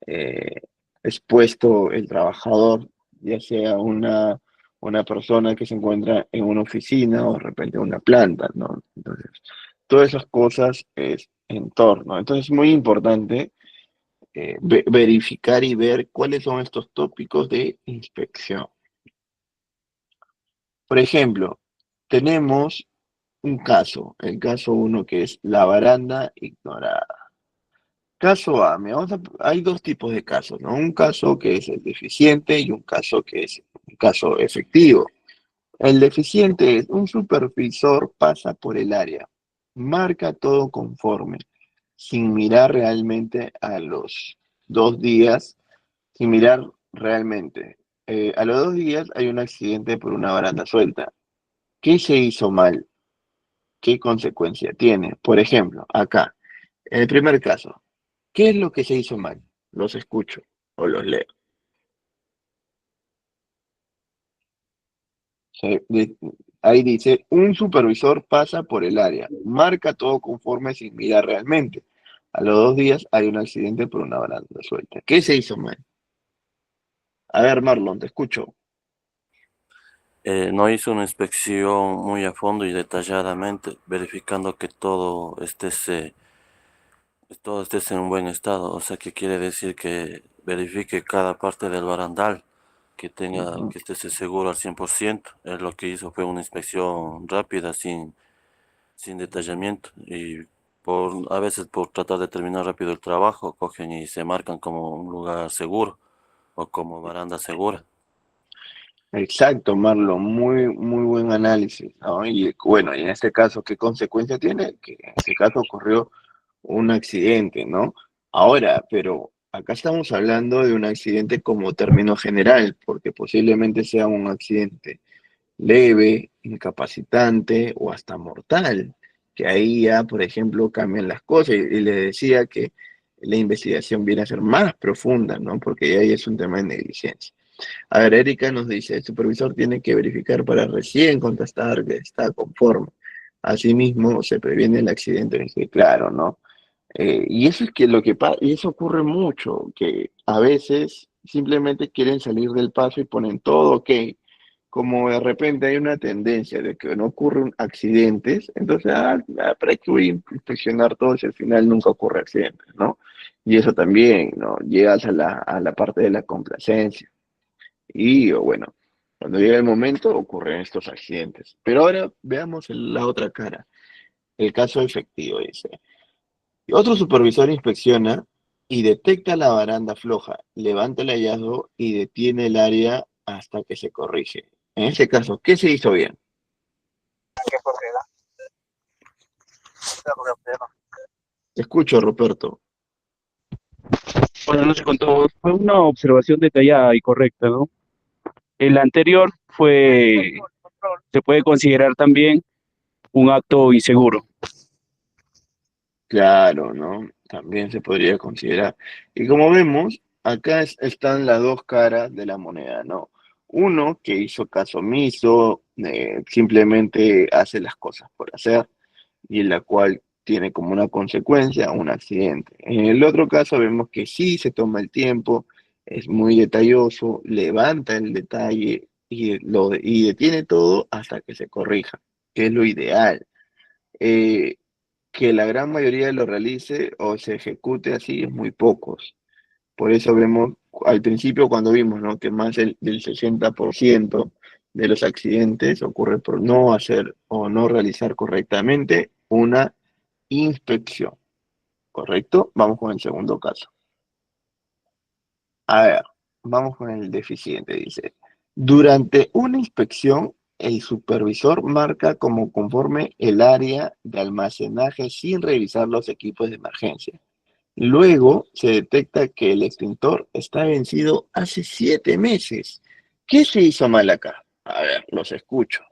eh, expuesto el trabajador, ya sea una persona que se encuentra en una oficina o de repente en una planta, ¿no? Entonces, todas esas cosas es entorno. Entonces, es muy importante verificar y ver cuáles son estos tópicos de inspección. Por ejemplo, tenemos un caso, el caso uno que es la baranda ignorada. Caso A, hay dos tipos de casos, ¿no? Un caso que es el deficiente y un caso que es un caso efectivo. El deficiente es un supervisor pasa por el área, marca todo conforme, sin mirar realmente a los 2 días, sin mirar realmente. A los 2 días hay un accidente por una baranda suelta. ¿Qué se hizo mal? ¿Qué consecuencia tiene? Por ejemplo, acá, en el primer caso, ¿qué es lo que se hizo mal? Los escucho o los leo. Se- Ahí dice, un supervisor pasa por el área, marca todo conforme sin mirar realmente. A los 2 días hay un accidente por una baranda suelta. ¿Qué se hizo mal? A ver, Marlon, te escucho. No hizo una inspección muy a fondo y detalladamente, verificando que todo esté en un buen estado. O sea, que quiere decir que verifique cada parte del barandal, Ujú. que esté seguro al 100%. Él lo que hizo fue una inspección rápida, sin detallamiento. Y a veces por tratar de terminar rápido el trabajo, cogen y se marcan como un lugar seguro o como baranda segura. Exacto, Marlon, muy, muy buen análisis, ¿no? Y bueno, y en este caso, ¿qué consecuencia tiene? Que en este caso ocurrió un accidente, ¿no? Ahora, pero acá estamos hablando de un accidente como término general, porque posiblemente sea un accidente leve, incapacitante o hasta mortal, que ahí ya, por ejemplo, cambian las cosas. Y le decía que la investigación viene a ser más profunda, ¿no? Porque ya ahí es un tema de negligencia. A ver, Erika nos dice, el supervisor tiene que verificar para recién contestar que está conforme. Asimismo, se previene el accidente. Dije, claro, ¿no? Y eso es que y eso ocurre mucho, que a veces simplemente quieren salir del paso y ponen todo ok. Como de repente hay una tendencia de que no ocurren accidentes, entonces, ¿para qué voy a inspeccionar todo si al final nunca ocurre accidentes, ¿no? Y eso también, ¿no? Llegas a la parte de la complacencia. Y bueno, cuando llega el momento ocurren estos accidentes. Pero ahora veamos la otra cara, el caso efectivo, dice. Otro supervisor inspecciona y detecta la baranda floja, levanta el hallazgo y detiene el área hasta que se corrige. En ese caso, ¿qué se hizo bien? ¿Qué propiedad? La propiedad. Te escucho, Ruperto. Buenas noches con todos. Fue una observación detallada y correcta, ¿no? El anterior se puede considerar también un acto inseguro. Claro, ¿no? También se podría considerar. Y como vemos, acá están las dos caras de la moneda, ¿no? Uno que hizo caso omiso, simplemente hace las cosas por hacer, y la cual tiene como una consecuencia un accidente. En el otro caso vemos que sí se toma el tiempo, es muy detalloso, levanta el detalle y detiene todo hasta que se corrija, que es lo ideal. Eh, que la gran mayoría lo realice o se ejecute así es muy pocos. Por eso vemos al principio cuando vimos, ¿no? Que más del 60% de los accidentes ocurre por no hacer o no realizar correctamente una inspección, ¿correcto? Vamos con el segundo caso. A ver, vamos con el deficiente, dice. Durante una inspección, el supervisor marca como conforme el área de almacenaje sin revisar los equipos de emergencia. Luego se detecta que el extintor está vencido hace 7 meses. ¿Qué se hizo mal acá? A ver, los escucho.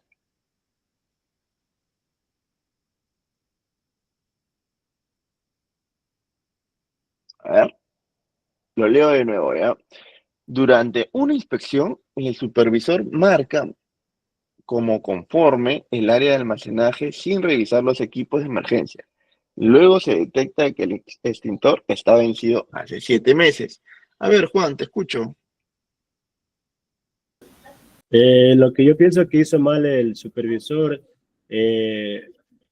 A ver, lo leo de nuevo, ¿ya? Durante una inspección, el supervisor marca como conforme el área de almacenaje sin revisar los equipos de emergencia. Luego se detecta que el extintor está vencido hace 7 meses. A ver, Juan, te escucho. Lo que yo pienso que hizo mal el supervisor,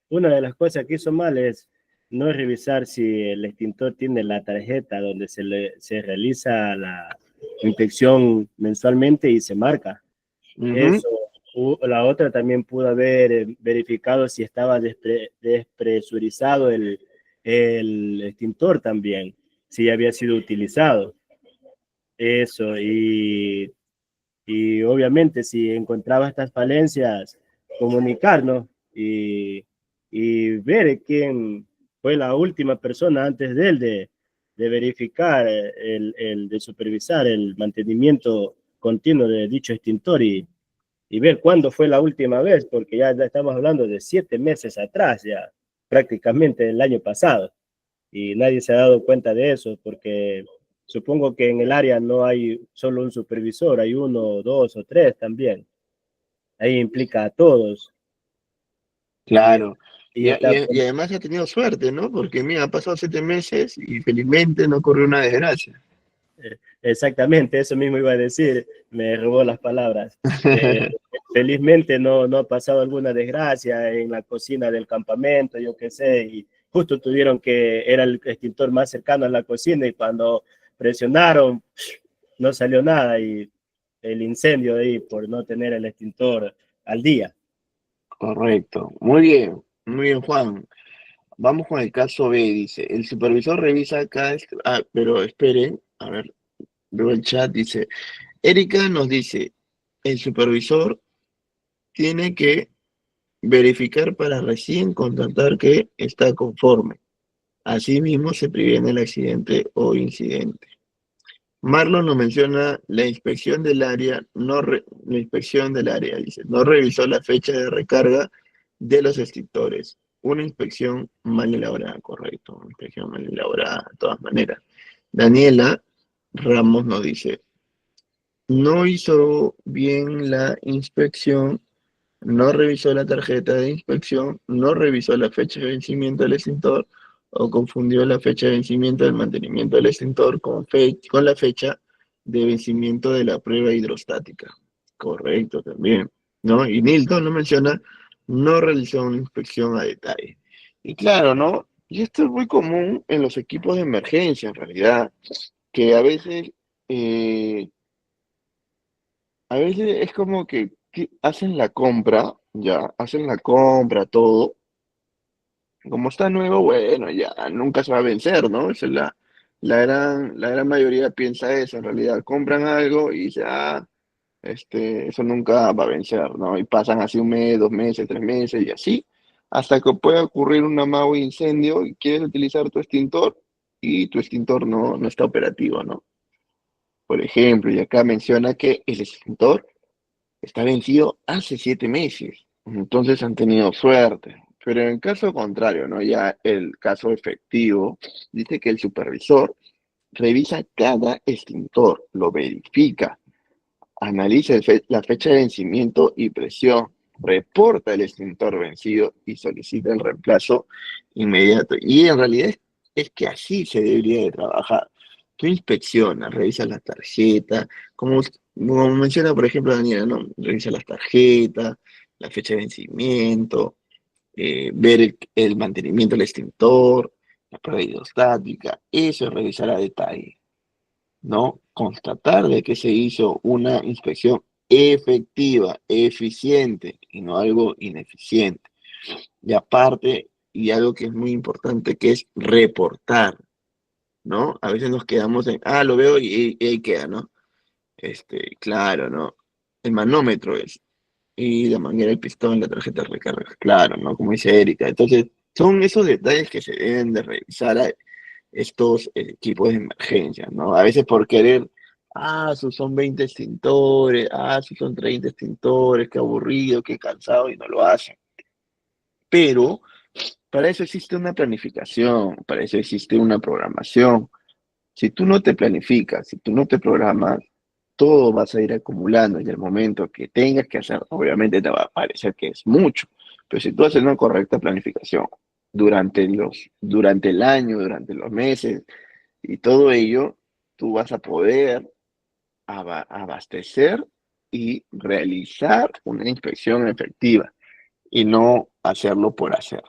una de las cosas que hizo mal es no revisar si el extintor tiene la tarjeta donde se realiza la inspección mensualmente y se marca. Eso. La otra también pudo haber verificado si estaba despresurizado el extintor también, si había sido utilizado. Eso, y obviamente si encontraba estas falencias, comunicarnos y ver quién fue la última persona antes de él de verificar, de supervisar el mantenimiento continuo de dicho extintor y ver cuándo fue la última vez, porque ya estamos hablando de 7 meses atrás, ya prácticamente el año pasado, y nadie se ha dado cuenta de eso, porque supongo que en el área no hay solo un supervisor, hay uno, dos o tres también. Ahí implica a todos. Claro. Y está, Y además ha tenido suerte, ¿no? Porque mira, ha pasado 7 meses y felizmente no ocurrió una desgracia. exactamente, eso mismo iba a decir, me robó las palabras. Felizmente no ha pasado alguna desgracia en la cocina del campamento, yo qué sé, y justo tuvieron que, era el extintor más cercano a la cocina y cuando presionaron no salió nada y el incendio ahí por no tener el extintor al día. Correcto. Muy bien, Juan. Vamos con el caso B, dice. El supervisor revisa cada... pero esperen, a ver, veo el chat, dice. Erika nos dice, el supervisor tiene que verificar para recién contratar que está conforme. Asimismo, se previene el accidente o incidente. Marlon nos menciona la inspección del área, la inspección del área, dice, no revisó la fecha de recarga de los extintores. Una inspección mal elaborada, correcto, una inspección mal elaborada, de todas maneras. Daniela Ramos nos dice, no hizo bien la inspección, no revisó la tarjeta de inspección, no revisó la fecha de vencimiento del extintor o confundió la fecha de vencimiento del mantenimiento del extintor con la fecha de vencimiento de la prueba hidrostática. Correcto también, ¿no? Y Nilton no menciona, no realizó una inspección a detalle. Y claro, ¿no? Y esto es muy común en los equipos de emergencia, en realidad, que eh, a veces es como que hacen la compra, ya, hacen la compra, todo. Como está nuevo, bueno, ya nunca se va a vencer, ¿no? Esa es la gran mayoría piensa eso, en realidad. Compran algo y dice, eso nunca va a vencer, ¿no? Y pasan así 1 mes, 2 meses, 3 meses y así, hasta que puede ocurrir un amago incendio y quieres utilizar tu extintor y tu extintor no está operativo, ¿no? Por ejemplo, y acá menciona que el extintor está vencido hace 7 meses, entonces han tenido suerte. Pero en caso contrario, ¿no? Ya el caso efectivo, dice que el supervisor revisa cada extintor, lo verifica, analiza la fecha de vencimiento y presión, reporta el extintor vencido y solicita el reemplazo inmediato. Y en realidad es que así se debería de trabajar. Tú inspeccionas, revisas la tarjeta, como menciona, por ejemplo, Daniela, ¿no? Revisa las tarjetas, la fecha de vencimiento, ver el mantenimiento del extintor, la prueba hidrostática, eso es revisar a detalle, ¿no? Constatar de que se hizo una inspección efectiva, eficiente y no algo ineficiente. Y aparte, y algo que es muy importante, que es reportar, ¿no? A veces nos quedamos en, lo veo y ahí queda, ¿no? Claro, ¿no? El manómetro es, y la manguera, el pistón, la tarjeta de recarga, claro, ¿no? Como dice Erika. Entonces, son esos detalles que se deben de revisar a estos equipos de emergencia, ¿no? A veces por querer, son 20 extintores, son 30 extintores, qué aburrido, qué cansado, y no lo hacen. Pero para eso existe una planificación, para eso existe una programación, Si tú no te planificas, si tú no te programas, todo vas a ir acumulando en el momento que tengas que hacer. Obviamente te va a parecer que es mucho, pero si tú haces una correcta planificación durante el año, durante los meses y todo ello, tú vas a poder abastecer y realizar una inspección efectiva y no hacerlo por hacer.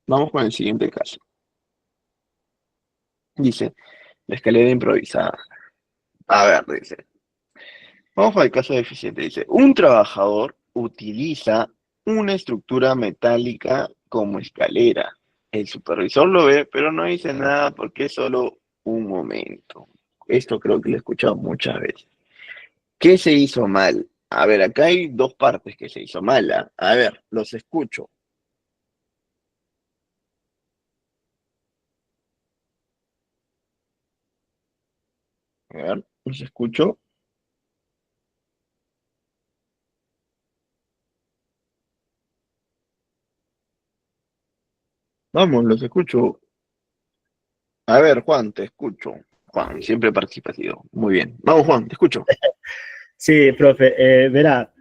Vamos con el siguiente caso. Dice, la escalera improvisada. A ver, dice, vamos al caso deficiente. Dice, un trabajador utiliza una estructura metálica como escalera. El supervisor lo ve, pero no dice nada porque es solo un momento. Esto creo que lo he escuchado muchas veces. ¿Qué se hizo mal? A ver, acá hay dos partes que se hizo mal. ¿Ah? A ver, los escucho. A ver, los escucho. Vamos, los escucho. A ver, Juan, te escucho. Juan, siempre participativo. Muy bien. Vamos, Juan, te escucho. Sí, profe, verá,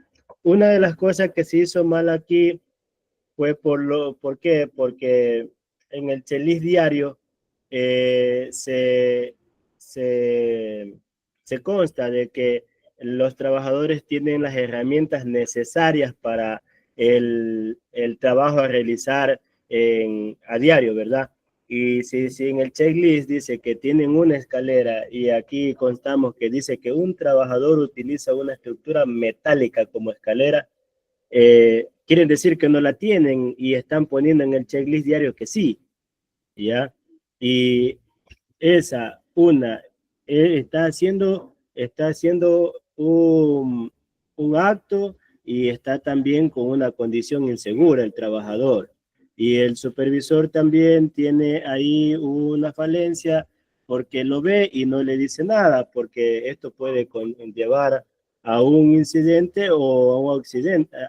una de las cosas que se hizo mal aquí fue ¿por qué? Porque en el checklist diario eh, se, se, se consta de que los trabajadores tienen las herramientas necesarias para el trabajo a realizar a diario, ¿verdad? Y si en el checklist dice que tienen una escalera y aquí constamos que dice que un trabajador utiliza una estructura metálica como escalera, quieren decir que no la tienen y están poniendo en el checklist diario que sí, ¿ya? Y esa, está haciendo un acto y está también con una condición insegura el trabajador. Y el supervisor también tiene ahí una falencia porque lo ve y no le dice nada, porque esto puede llevar a un incidente o a un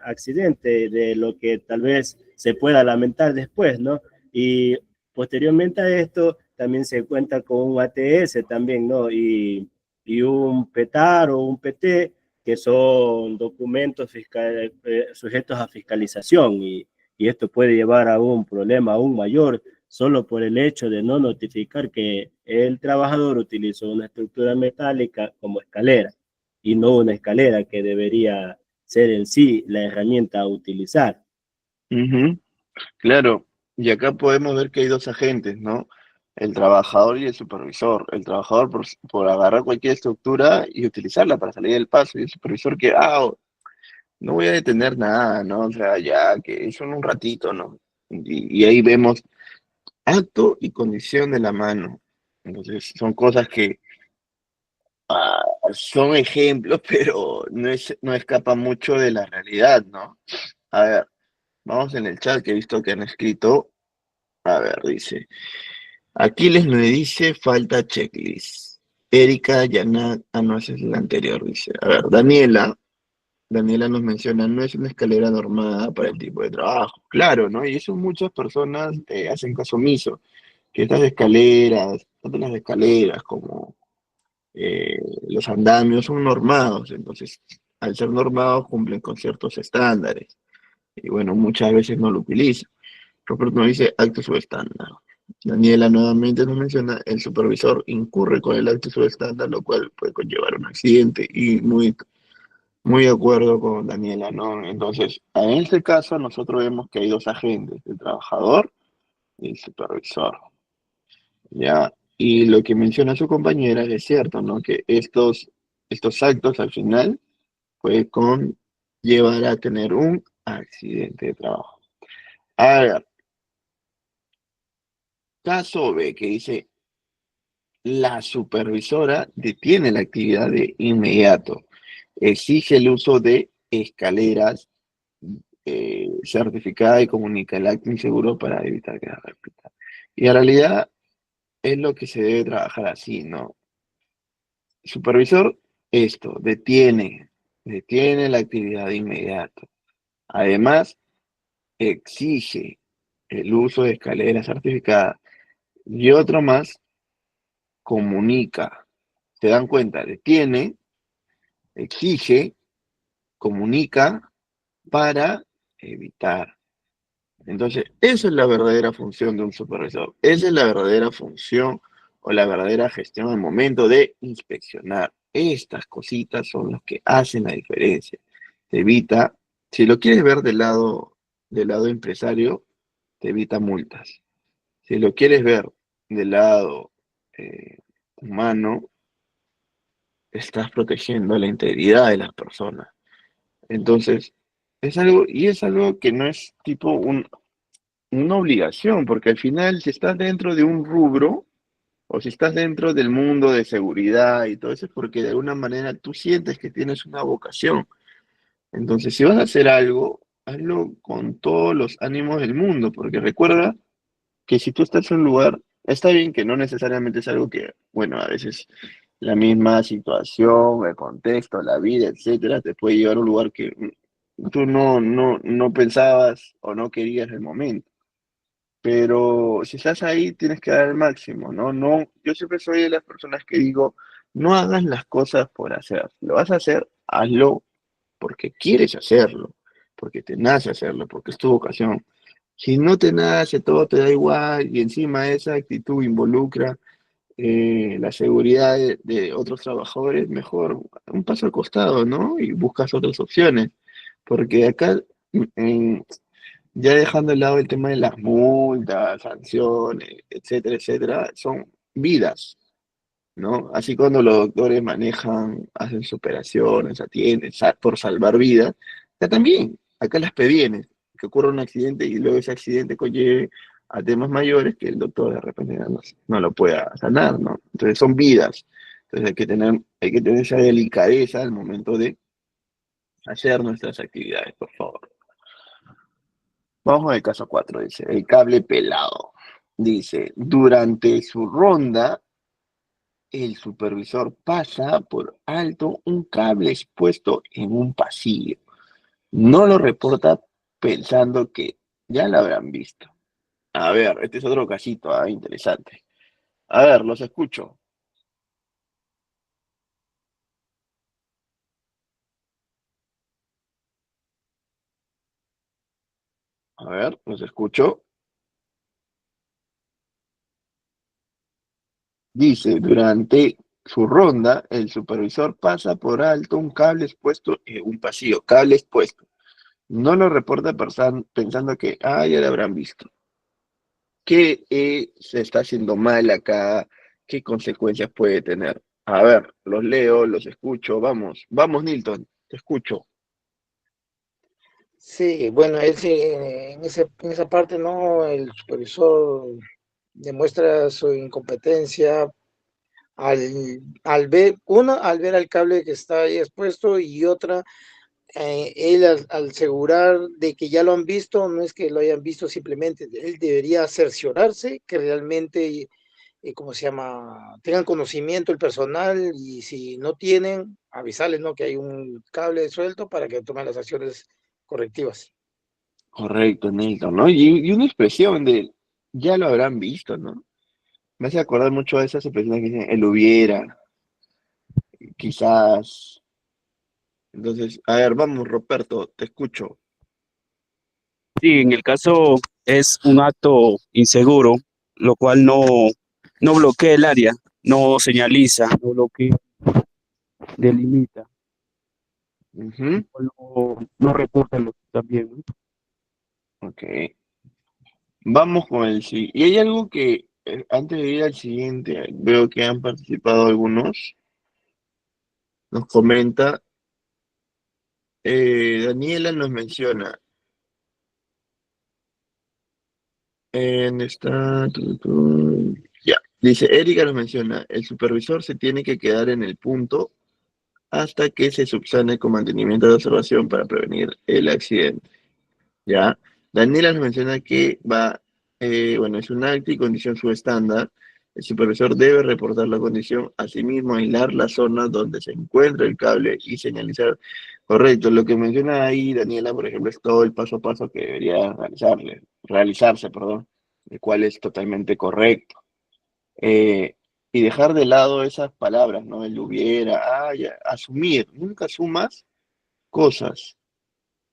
accidente de lo que tal vez se pueda lamentar después, ¿no? Y posteriormente a esto, también se cuenta con un ATS también, ¿no? Y un PETAR o un PT, que son documentos sujetos a fiscalización y esto puede llevar a un problema aún mayor solo por el hecho de no notificar que el trabajador utilizó una estructura metálica como escalera y no una escalera que debería ser en sí la herramienta a utilizar. Ujú, claro, y acá podemos ver que hay dos agentes, ¿no? El trabajador y el supervisor. El trabajador por agarrar cualquier estructura y utilizarla para salir del paso, y el supervisor que, no voy a detener nada, ¿no? O sea, ya que son un ratito, ¿no? Y ahí vemos acto y condición de la mano. Entonces, son cosas que son ejemplos, pero no escapa mucho de la realidad, ¿no? A ver, vamos en el chat que he visto que han escrito. A ver, dice. Aquiles me dice falta checklist. Erika Yanat, no, esa es la anterior, dice. A ver, Daniela nos menciona, no es una escalera normada para el tipo de trabajo. Claro, ¿no? Y eso muchas personas hacen caso omiso, que estas escaleras, tanto las escaleras como los andamios son normados, entonces al ser normados cumplen con ciertos estándares. Y bueno, muchas veces no lo utilizan. Roberto nos dice acto subestándar. Daniela nuevamente nos menciona, el supervisor incurre con el acto subestándar, lo cual puede conllevar un accidente y muy de acuerdo con Daniela, ¿no? Entonces, en este caso nosotros vemos que hay dos agentes, el trabajador y el supervisor, ¿ya? Y lo que menciona su compañera es cierto, ¿no? Que estos actos al final pueden llevar a tener un accidente de trabajo. A ver, caso B, que dice, la supervisora detiene la actividad de inmediato, exige el uso de escaleras certificada y comunica el acto inseguro para evitar que se repita. Y en realidad es lo que se debe trabajar así, ¿no? Supervisor, detiene la actividad de inmediato. Además, exige el uso de escaleras certificadas y otro más comunica. ¿Se dan cuenta? Detiene, exige, comunica para evitar. Entonces, esa es la verdadera función de un supervisor. Esa es la verdadera función o la verdadera gestión al momento de inspeccionar. Estas cositas son las que hacen la diferencia. Te evita, si lo quieres ver del lado empresario, te evita multas. Si lo quieres ver del lado humano, estás protegiendo la integridad de las personas. Entonces, es algo que no es tipo una obligación, porque al final si estás dentro de un rubro o si estás dentro del mundo de seguridad y todo eso es porque de alguna manera tú sientes que tienes una vocación. Entonces, si vas a hacer algo, hazlo con todos los ánimos del mundo, porque recuerda que si tú estás en un lugar, está bien que no necesariamente es algo que, bueno, a veces la misma situación, el contexto, la vida, etcétera, te puede llevar a un lugar que tú no pensabas o no querías en el momento. Pero si estás ahí, tienes que dar el máximo, ¿no? No, yo siempre soy de las personas que digo, no hagas las cosas por hacer. Lo vas a hacer, hazlo porque quieres hacerlo, porque te nace hacerlo, porque es tu vocación. Si no te nace, todo te da igual, y encima esa actitud involucra la seguridad de otros trabajadores, mejor un paso al costado, ¿no? Y buscas otras opciones. Porque acá, en, ya dejando de lado el tema de las multas, sanciones, etcétera, etcétera, son vidas, ¿no? Así cuando los doctores manejan, hacen sus operaciones, atienden por salvar vidas, ya también, acá las previenes, que ocurra un accidente y luego ese accidente conlleve a temas mayores que el doctor de repente no lo pueda sanar, ¿no? Entonces son vidas. Entonces hay que tener esa delicadeza al momento de hacer nuestras actividades, por favor. Vamos al caso 4, dice, el cable pelado. Dice, durante su ronda, el supervisor pasa por alto un cable expuesto en un pasillo. No lo reporta pensando que ya lo habrán visto. A ver, este es otro casito, interesante. A ver, los escucho. A ver, los escucho. Dice, durante su ronda, el supervisor pasa por alto un cable expuesto en un pasillo. Cable expuesto. No lo reporta pensando que, ya lo habrán visto. ¿Qué se está haciendo mal acá? ¿Qué consecuencias puede tener? A ver, los leo, los escucho, vamos, vamos, Nilton, te escucho. Sí, bueno, él sí, en esa parte, ¿no? El supervisor demuestra su incompetencia al ver al cable que está ahí expuesto y otra, él al asegurar de que ya lo han visto, no es que lo hayan visto simplemente, él debería cerciorarse que realmente, ¿cómo se llama? Tengan conocimiento el personal y si no tienen, avisarles, ¿no? Que hay un cable suelto para que tomen las acciones correctivas. Correcto, Nilton, ¿no? Y una expresión de, ya lo habrán visto, ¿no? Me hace acordar mucho de esas expresiones que dicen, él hubiera, quizás. Entonces, a ver, vamos, Roberto, te escucho. Sí, en el caso es un acto inseguro, lo cual no bloquea el área, no señaliza, no bloquea, delimita, Ujú, no reporta lo que está bien, ¿no? ok. Vamos con el sí. Y hay algo que, antes de ir al siguiente, veo que han participado algunos. Nos comenta, Daniela nos menciona, ¿dónde está? Ya, dice, Erika nos menciona, el supervisor se tiene que quedar en el punto hasta que se subsane con mantenimiento de observación para prevenir el accidente. ¿Ya? Daniela nos menciona que bueno, es un acto y condición subestándar. El supervisor debe reportar la condición, asimismo aislar la zona donde se encuentra el cable y señalizar. Correcto, lo que menciona ahí Daniela, por ejemplo, es todo el paso a paso que debería realizarse, perdón, el cual es totalmente correcto. Eh, y dejar de lado esas palabras, ¿no? El hubiera, ya, asumir, nunca asumas cosas,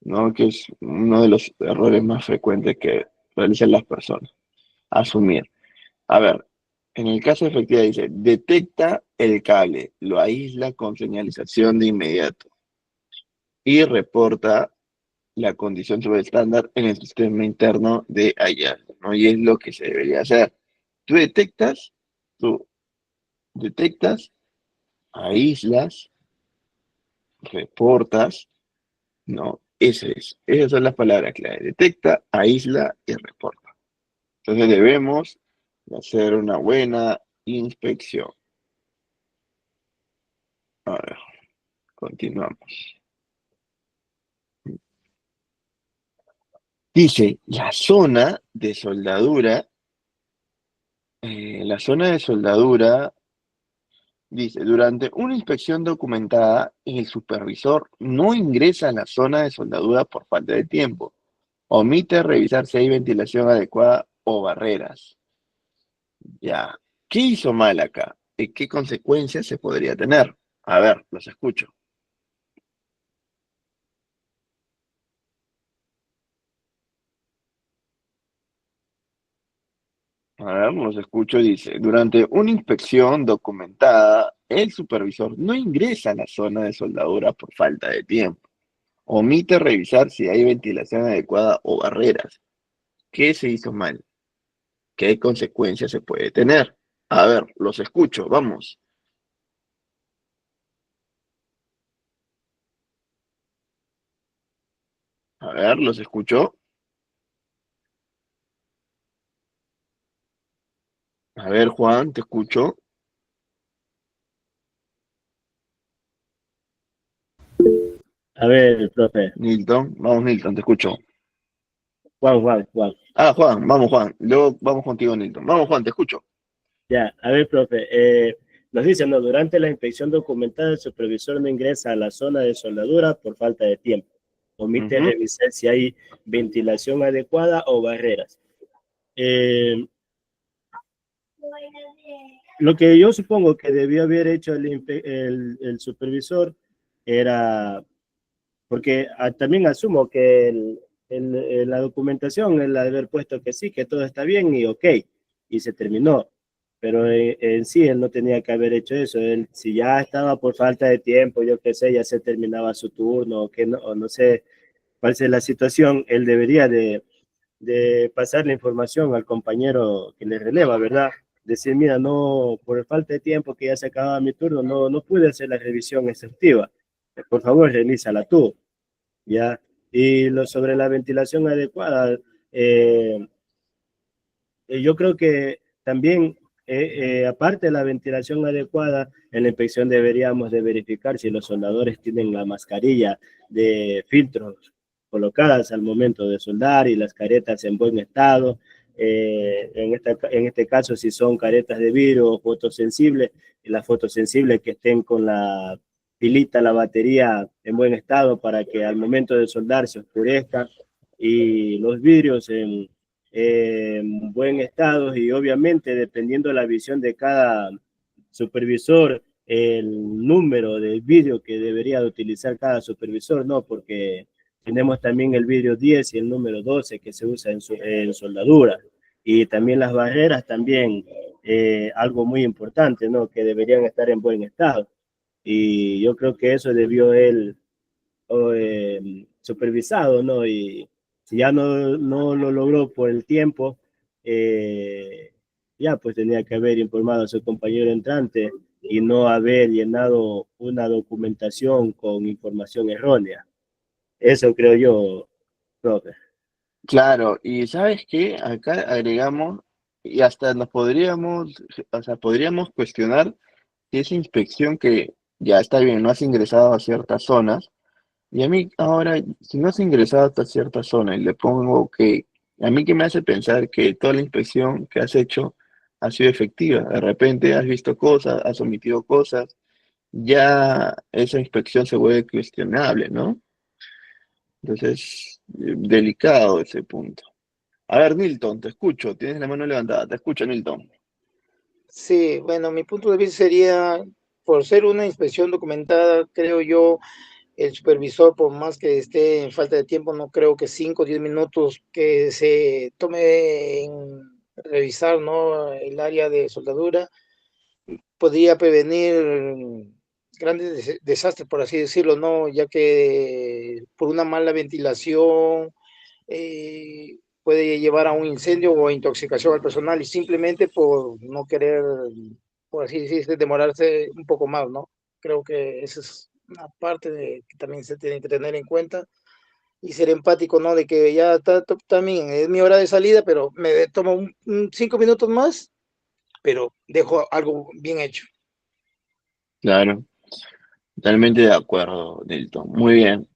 ¿no? Que es uno de los errores más frecuentes que realizan las personas, asumir. A ver, en el caso de efectividad dice, detecta el cable, lo aísla con señalización de inmediato y reporta la condición subestándar en el sistema interno de hallazgo, ¿no? Y es lo que se debería hacer. Tú tú detectas, aíslas, reportas, ¿no? Esas son las palabras clave. Detecta, aísla y reporta. Entonces debemos hacer una buena inspección. A ver, continuamos. Dice, la zona de soldadura, dice, durante una inspección documentada, el supervisor no ingresa a la zona de soldadura por falta de tiempo. Omite revisar si hay ventilación adecuada o barreras. Ya. ¿Qué hizo mal acá? ¿Y qué consecuencias se podría tener? A ver, los escucho. A ver, los escucho, dice, durante una inspección documentada, el supervisor no ingresa a la zona de soldadura por falta de tiempo. Omite revisar si hay ventilación adecuada o barreras. ¿Qué se hizo mal? ¿Qué consecuencias se puede tener? A ver, los escucho, vamos. A ver, los escucho. A ver, Juan, te escucho. A ver, profe. Nilton, vamos, Nilton, te escucho. Juan. Ah, Juan, vamos, Juan. Luego vamos contigo, Nilton. Vamos, Juan, te escucho. Ya, a ver, profe. Nos dicen, no, durante la inspección documentada, el supervisor no ingresa a la zona de soldadura por falta de tiempo. Omite Ujú. revisar si hay ventilación adecuada o barreras. Eh, lo que yo supongo que debió haber hecho el supervisor era, porque también asumo que la documentación, el haber puesto que sí, que todo está bien y ok, y se terminó. Pero en sí él no tenía que haber hecho eso. Él, si ya estaba por falta de tiempo, yo qué sé, ya se terminaba su turno o no sé cuál es la situación, él debería de pasar la información al compañero que le releva, ¿verdad? Decir, mira, no, por falta de tiempo que ya se acababa mi turno, no pude hacer la revisión exhaustiva. Por favor, revísala tú, ¿ya? Y sobre la ventilación adecuada, eh, yo creo que también, aparte de la ventilación adecuada, en la inspección deberíamos de verificar si los soldadores tienen la mascarilla de filtros colocadas al momento de soldar y las caretas en buen estado. En este caso, si son caretas de vidrio o fotosensibles, y las fotosensibles que estén con la pilita, la batería en buen estado para que al momento de soldar se oscurezca y los vidrios en buen estado y obviamente dependiendo de la visión de cada supervisor, el número de vidrio que debería de utilizar cada supervisor, ¿no? Porque tenemos también el vidrio 10 y el número 12 que se usa en soldadura y también las barreras también, algo muy importante, ¿no? Que deberían estar en buen estado y yo creo que eso debió él supervisado, ¿no? Y si ya no lo logró por el tiempo, ya pues tenía que haber informado a su compañero entrante y no haber llenado una documentación con información errónea. Eso creo yo, profe. Claro, y ¿sabes qué? Acá agregamos, y hasta nos podríamos, o sea, podríamos cuestionar si esa inspección que ya está bien, no has ingresado a ciertas zonas, y a mí ahora, si no has ingresado hasta cierta zona y le pongo que, a mí que me hace pensar que toda la inspección que has hecho ha sido efectiva. De repente has visto cosas, has omitido cosas, ya esa inspección se vuelve cuestionable, ¿no? Entonces, delicado ese punto. A ver, Nilton, te escucho, tienes la mano levantada, te escucho, Nilton. Sí, bueno, mi punto de vista sería, por ser una inspección documentada, creo yo, el supervisor, por más que esté en falta de tiempo, no creo que 5 o 10 minutos que se tome en revisar, ¿no?, el área de soldadura, podría prevenir grandes desastres, por así decirlo, ¿no? Ya que por una mala ventilación puede llevar a un incendio o a intoxicación al personal y simplemente por no querer, por así decirse, demorarse un poco más, ¿no? Creo que esa es una parte que también se tiene que tener en cuenta y ser empático, ¿no? De que ya también es mi hora de salida, pero me tomo 5 minutos más, pero dejo algo bien hecho. Claro, totalmente de acuerdo, Dilton. Muy bien.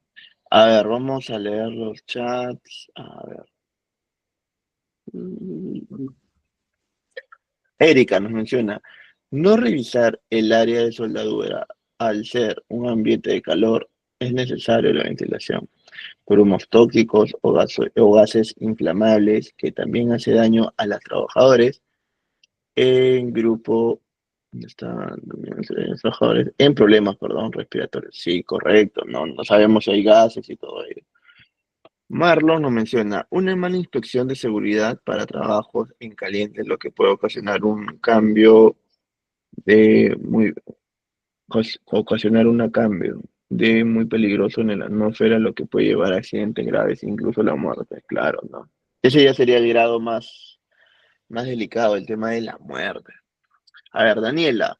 A ver, vamos a leer los chats. A ver. Erika nos menciona, no revisar el área de soldadura al ser un ambiente de calor es necesario la ventilación por humos tóxicos o gases inflamables que también hace daño a los trabajadores en grupo, ¿dónde están los trabajadores? En problemas, perdón, respiratorios. Sí, correcto, no sabemos si hay gases y todo ello. Marlon nos menciona una mala inspección de seguridad para trabajos en caliente, lo que puede ocasionar un cambio de muy ocasionar un cambio de muy peligroso en la atmósfera, lo que puede llevar a accidentes graves, incluso la muerte, claro, ¿no? Ese ya sería el grado más delicado, el tema de la muerte. A ver, Daniela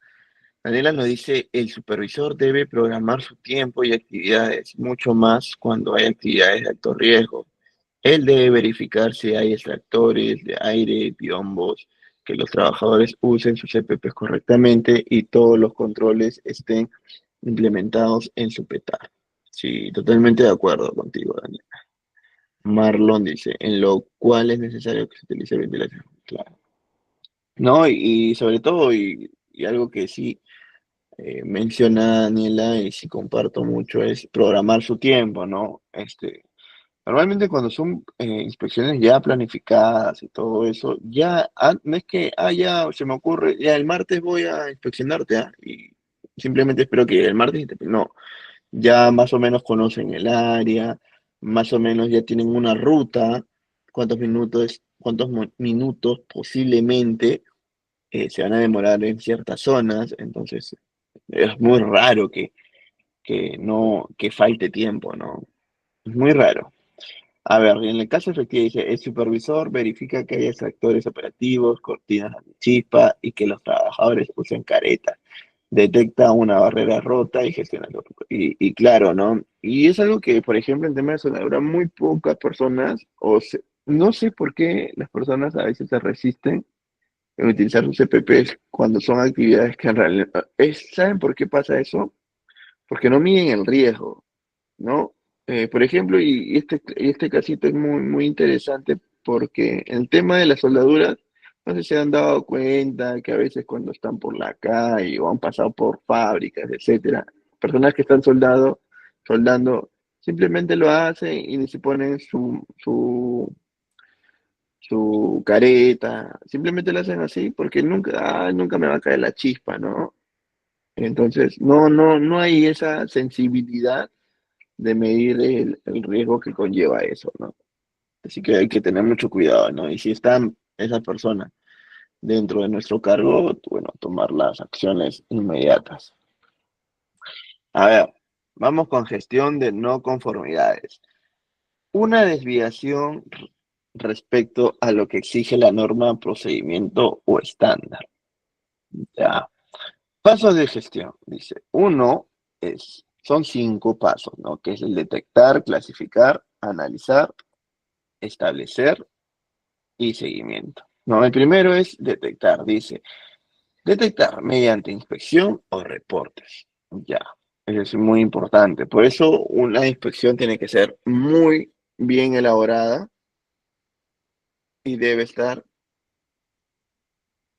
nos dice, el supervisor debe programar su tiempo y actividades, mucho más cuando hay actividades de alto riesgo. Él debe verificar si hay extractores de aire, biombos, que los trabajadores usen sus EPPs correctamente y todos los controles estén implementados en su petar. Sí, totalmente de acuerdo contigo, Daniel. Marlon dice, en lo cual es necesario que se utilice ventilación. Claro. No, y sobre todo, y algo que sí menciona Daniela, y sí comparto mucho, es programar su tiempo, ¿no? Normalmente cuando son inspecciones ya planificadas y todo eso, ya no es que, ya se me ocurre, ya el martes voy a inspeccionarte, y simplemente espero que el martes, no, ya más o menos conocen el área, más o menos ya tienen una ruta, cuántos minutos posiblemente se van a demorar en ciertas zonas, entonces es muy raro que falte tiempo, ¿no? Es muy raro. A ver, en el caso efectivo dice, el supervisor verifica que hay extractores operativos, cortinas antichispa y que los trabajadores usen caretas. Detecta una barrera rota y gestiona todo. Y claro, ¿no? Y es algo que, por ejemplo, en temas de soldadura, muy pocas personas, no sé por qué las personas a veces se resisten en utilizar sus EPPs cuando son actividades que en realidad... ¿Saben por qué pasa eso? Porque no miden el riesgo, ¿no? Por ejemplo, y este casito es muy interesante porque el tema de las soldaduras, no sé si se han dado cuenta que a veces cuando están por la calle o han pasado por fábricas, etcétera, personas que están soldando, simplemente lo hacen y ni se ponen su careta, simplemente lo hacen así porque nunca me va a caer la chispa, ¿no? Entonces, no hay esa sensibilidad de medir el riesgo que conlleva eso, ¿no? Así que hay que tener mucho cuidado, ¿no? Y si están esas personas dentro de nuestro cargo, bueno, tomar las acciones inmediatas. A ver, vamos con gestión de no conformidades. Una desviación respecto a lo que exige la norma, procedimiento o estándar. Ya. Pasos de gestión, dice. Uno son 5 pasos, ¿no? Que es el detectar, clasificar, analizar, establecer y seguimiento. No, el primero es detectar, dice, detectar mediante inspección o reportes. Ya, eso es muy importante. Por eso una inspección tiene que ser muy bien elaborada y debe estar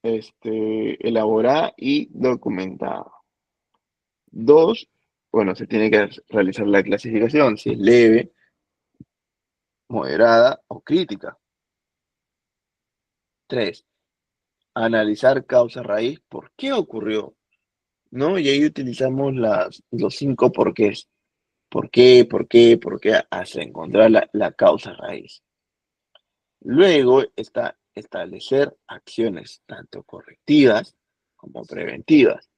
elaborada y documentada. Dos, bueno, se tiene que realizar la clasificación, si es leve, moderada o crítica. Tres, analizar causa raíz, ¿por qué ocurrió? ¿No? Y ahí utilizamos los 5 porqués. ¿Por qué? ¿Por qué? ¿Por qué? Hasta encontrar la causa raíz. Luego está establecer acciones tanto correctivas como preventivas.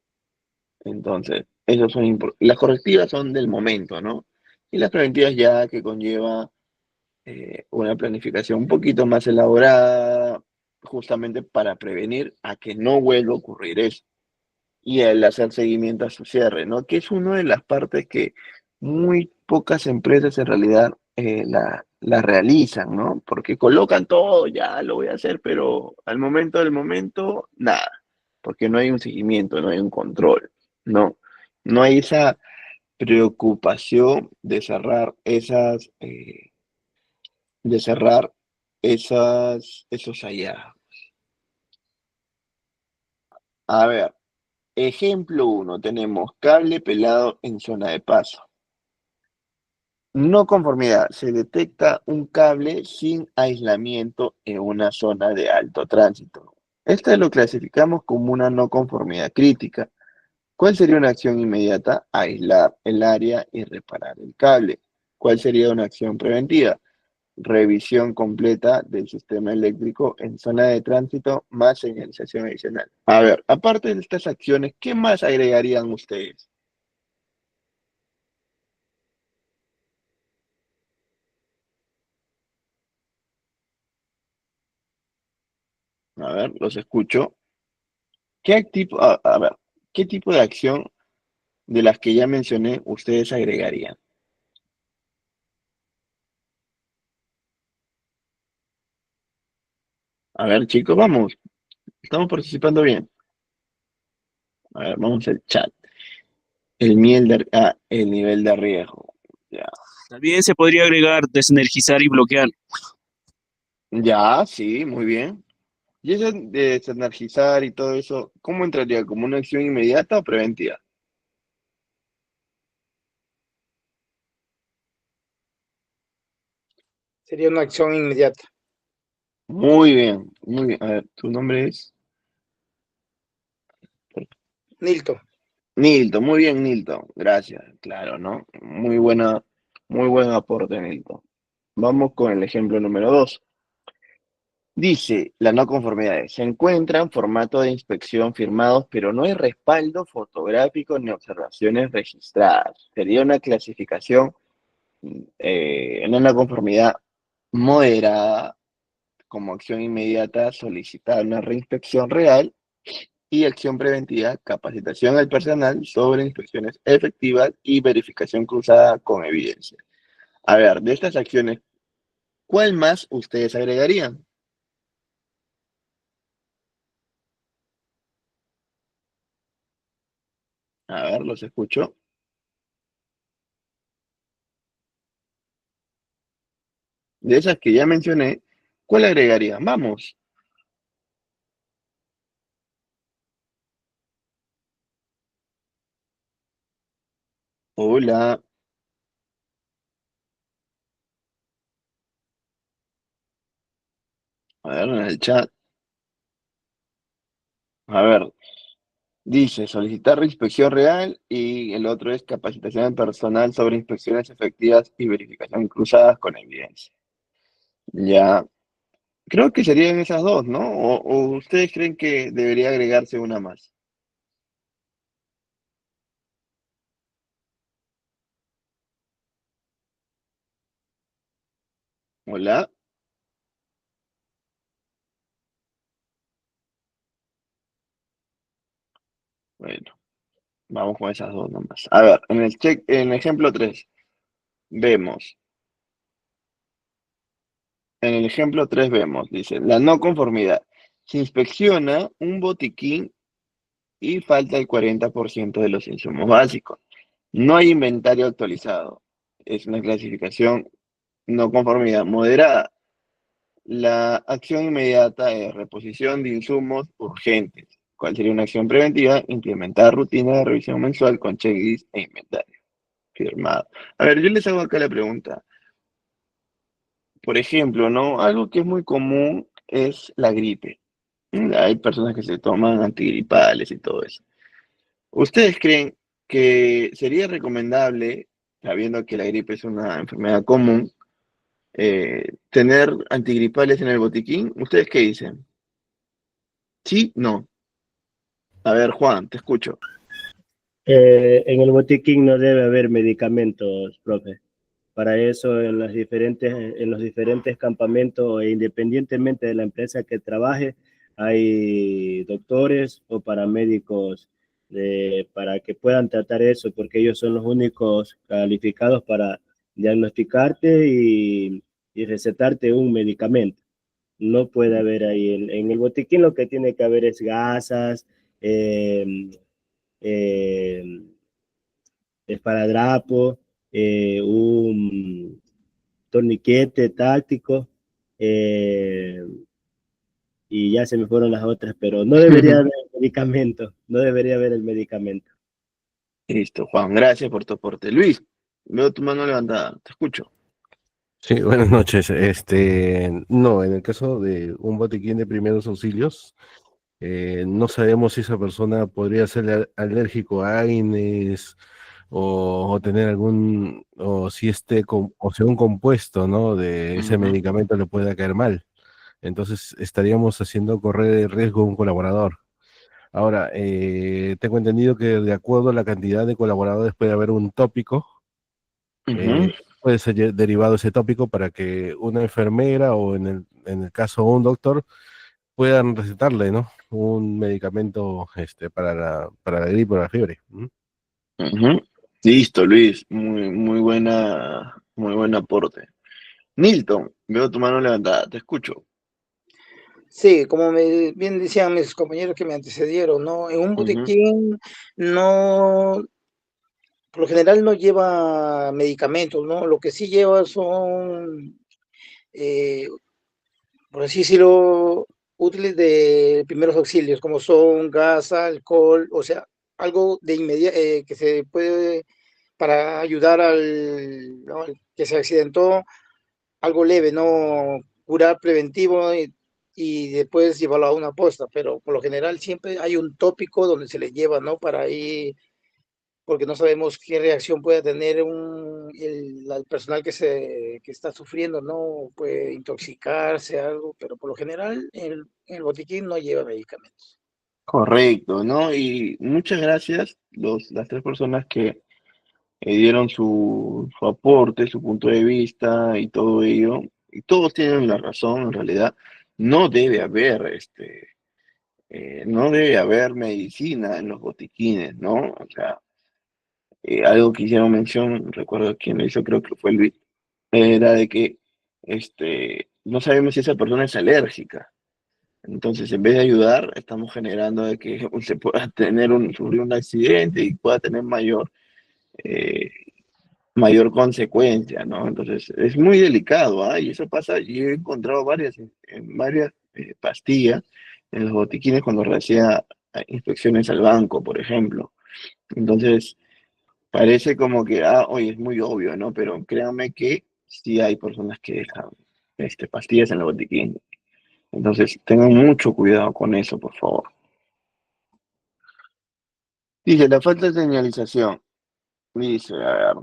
Entonces, las correctivas son del momento, ¿no? Y las preventivas ya que conlleva una planificación un poquito más elaborada, justamente para prevenir a que no vuelva a ocurrir eso. Y el hacer seguimiento a su cierre, ¿no? Que es una de las partes que muy pocas empresas en realidad la realizan, ¿no? Porque colocan todo, ya lo voy a hacer, pero al momento del momento, nada, porque no hay un seguimiento, no hay un control, ¿no? No hay esa preocupación de cerrar esos hallazgos. A ver, ejemplo uno, tenemos cable pelado en zona de paso. No conformidad, se detecta un cable sin aislamiento en una zona de alto tránsito. Este lo clasificamos como una no conformidad crítica. ¿Cuál sería una acción inmediata? Aislar el área y reparar el cable. ¿Cuál sería una acción preventiva? Revisión completa del sistema eléctrico en zona de tránsito más señalización adicional. A ver, aparte de estas acciones, ¿qué más agregarían ustedes? A ver, los escucho. A ver, ¿qué tipo de acción de las que ya mencioné ustedes agregarían? A ver, chicos, vamos. Estamos participando bien. A ver, vamos al chat. El nivel de riesgo. Ya. También se podría agregar desenergizar y bloquear. Ya, sí, muy bien. Y eso de desenergizar y todo eso, ¿cómo entraría? ¿Como una acción inmediata o preventiva? Sería una acción inmediata. Muy bien, muy bien. A ver, ¿tu nombre es? Nilton. Nilton, muy bien, Nilton. Gracias, claro, ¿no? Muy buen aporte, Nilton. Vamos con el ejemplo número 2. Dice, la no conformidad se encuentran formato de inspección firmados, pero no hay respaldo fotográfico ni observaciones registradas. Sería una clasificación en una conformidad moderada como acción inmediata, solicitar una reinspección real y acción preventiva, capacitación al personal sobre inspecciones efectivas y verificación cruzada con evidencia. A ver, de estas acciones, ¿cuál más ustedes agregarían? A ver, los escucho. De esas que ya mencioné, ¿cuál agregarían? Vamos. Hola. A ver, en el chat. A ver, dice solicitar reinspección real y el otro es capacitación del personal sobre inspecciones efectivas y verificación cruzadas con evidencia. Ya, creo que serían esas dos, ¿no? ¿O ustedes creen que debería agregarse una más? Hola. Bueno, vamos con esas dos nomás. A ver, en ejemplo 3 vemos, en el ejemplo 3 vemos, dice, la no conformidad. Se inspecciona un botiquín y falta el 40% de los insumos básicos. No hay inventario actualizado. Es una clasificación no conformidad moderada. La acción inmediata es reposición de insumos urgentes. ¿Cuál sería una acción preventiva? Implementar rutina de revisión mensual con checklist e inventario. Firmado. A ver, yo les hago acá la pregunta. Por ejemplo, ¿no? Algo que es muy común es la gripe. Hay personas que se toman antigripales y todo eso. ¿Ustedes creen que sería recomendable, sabiendo que la gripe es una enfermedad común, tener antigripales en el botiquín? ¿Ustedes qué dicen? ¿Sí? ¿No? A ver, Juan, te escucho. En el botiquín no debe haber medicamentos, profe. Para eso en los diferentes campamentos, e independientemente de la empresa que trabaje, hay doctores o paramédicos para que puedan tratar eso, porque ellos son los únicos calificados para diagnosticarte y recetarte un medicamento. No puede haber ahí. En el botiquín lo que tiene que haber es gasas, eh, eh, esparadrapo, un torniquete táctico, eh, y ya se me fueron las otras, pero no debería haber medicamento, no debería haber el medicamento. Listo, Juan, gracias por tu aporte. Luis, veo tu mano levantada, te escucho. Sí, buenas noches. No, en el caso de un botiquín de primeros auxilios, no sabemos si esa persona podría ser alérgico a AINES o tener o si o sea un compuesto, ¿no? De ese Ujú, medicamento le pueda caer mal. Entonces estaríamos haciendo correr el riesgo a un colaborador. Ahora, tengo entendido que de acuerdo a la cantidad de colaboradores puede haber un tópico, ujú, puede ser derivado ese tópico para que una enfermera o en el caso un doctor puedan recetarle, ¿no? Un medicamento para la gripe o la fiebre. ¿Mm? ujú. Listo, Luis, muy buen aporte. Milton, veo tu mano levantada, te escucho. Sí, como bien decían mis compañeros que me antecedieron, ¿no? En un Ujú, botiquín no, por lo general no lleva medicamentos, ¿no? Lo que sí lleva son, eh, por así decirlo, útiles de primeros auxilios, como son gas, alcohol, o sea, algo de inmediato que se puede para ayudar ¿no? al que se accidentó, algo leve, ¿no? Curar preventivo y después llevarlo a una posta, pero por lo general siempre hay un tópico donde se le lleva, ¿no? Para ahí, porque no sabemos qué reacción puede tener el personal que está sufriendo, ¿no? Puede intoxicarse, algo, pero por lo general el botiquín no lleva medicamentos. correcto, ¿no? Y muchas gracias las tres personas que dieron su aporte, su punto de vista y todo ello. Y todos tienen la razón, en realidad. No debe haber, no debe haber medicina en los botiquines, ¿no? O sea, algo que hicieron mención, recuerdo quién lo hizo, creo que fue Luis, era de que no sabemos si esa persona es alérgica. Entonces, en vez de ayudar, estamos generando de que se pueda sufrir un accidente y pueda tener eh, mayor consecuencia, ¿no? Entonces, es muy delicado, ¿ah? Y eso pasa, yo he encontrado en varias pastillas en los botiquines cuando hacía inspecciones al banco, por ejemplo. Entonces, parece como que, oye, es muy obvio, ¿no? Pero créanme que sí hay personas que dejan pastillas en el botiquín. Entonces, tengan mucho cuidado con eso, por favor. Dice, la falta de señalización. Dice, a ver,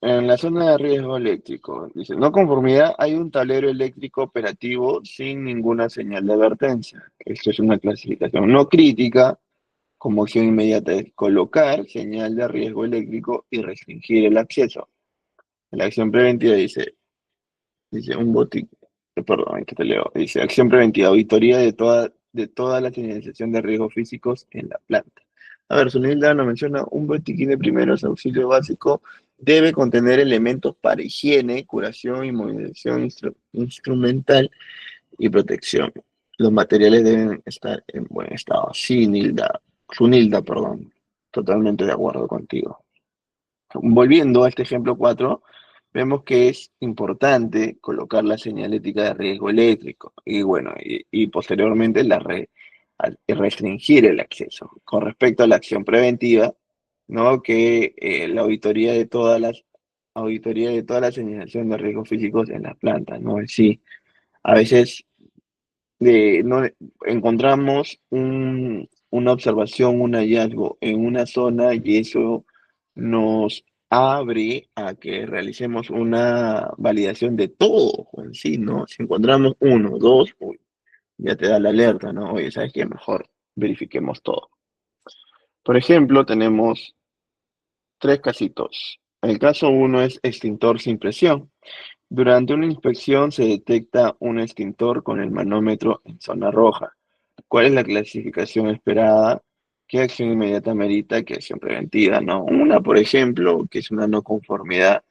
en la zona de riesgo eléctrico, dice, no conformidad, hay un tablero eléctrico operativo sin ninguna señal de advertencia. Esto es una clasificación no crítica, como acción inmediata es colocar señal de riesgo eléctrico y restringir el acceso. La acción preventiva dice un botín, perdón, que te leo, dice acción preventiva, auditoría de toda la señalización de riesgos físicos en la planta. A ver, Sunilda nos menciona un botiquín de primeros auxilio básico debe contener elementos para higiene, curación, inmovilización instrumental y protección. Los materiales deben estar en buen estado. Sí, Sunilda, perdón. Totalmente de acuerdo contigo. Volviendo a este ejemplo 4, vemos que es importante colocar la señalética de riesgo eléctrico y bueno, y posteriormente restringir el acceso. Con respecto a la acción preventiva, ¿no? Que la auditoría de toda la señalización de riesgos físicos en las plantas, ¿no? Sí, a veces no, encontramos una observación, un hallazgo en una zona y eso nos abre a que realicemos una validación de todo en sí, ¿no? Si encontramos uno, dos, uy, ya te da la alerta, ¿no? Oye, ¿sabes qué? Mejor verifiquemos todo. Por ejemplo, tenemos tres casitos. El caso uno es extintor sin presión. Durante una inspección se detecta un extintor con el manómetro en zona roja. ¿Cuál es la clasificación esperada? ¿Qué acción inmediata merita? ¿Qué acción preventiva? ¿No? Una, por ejemplo, que es una no conformidad,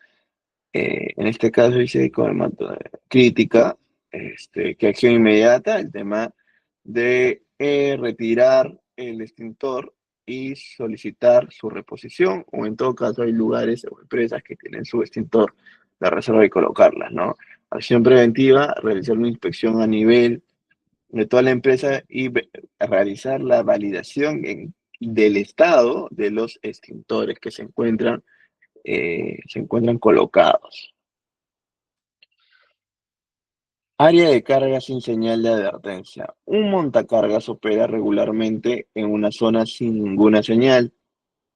en este caso dice con crítica, ¿qué acción inmediata? El tema de retirar el extintor y solicitar su reposición, o en todo caso hay lugares o empresas que tienen su extintor de reserva y colocarlas, ¿no? Acción preventiva, realizar una inspección a nivel de toda la empresa y realizar la validación del estado de los extintores que se encuentran colocados. Área de carga sin señal de advertencia. Un montacargas opera regularmente en una zona sin ninguna señal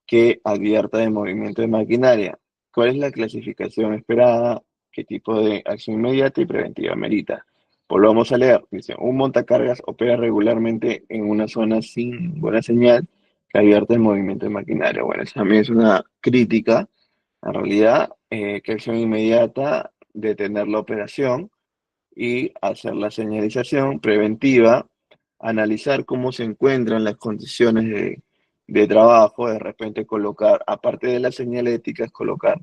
que advierta de movimiento de maquinaria. ¿Cuál es la clasificación esperada? ¿Qué tipo de acción inmediata y preventiva merita? Volvamos a leer. Dice, un montacargas opera regularmente en una zona sin ninguna señal que advierta de movimiento de maquinaria. Bueno, esa también es una crítica. En realidad, ¿qué acción inmediata? Detener la operación y hacer la señalización preventiva, analizar cómo se encuentran las condiciones de trabajo, de repente colocar, aparte de las señaléticas, colocar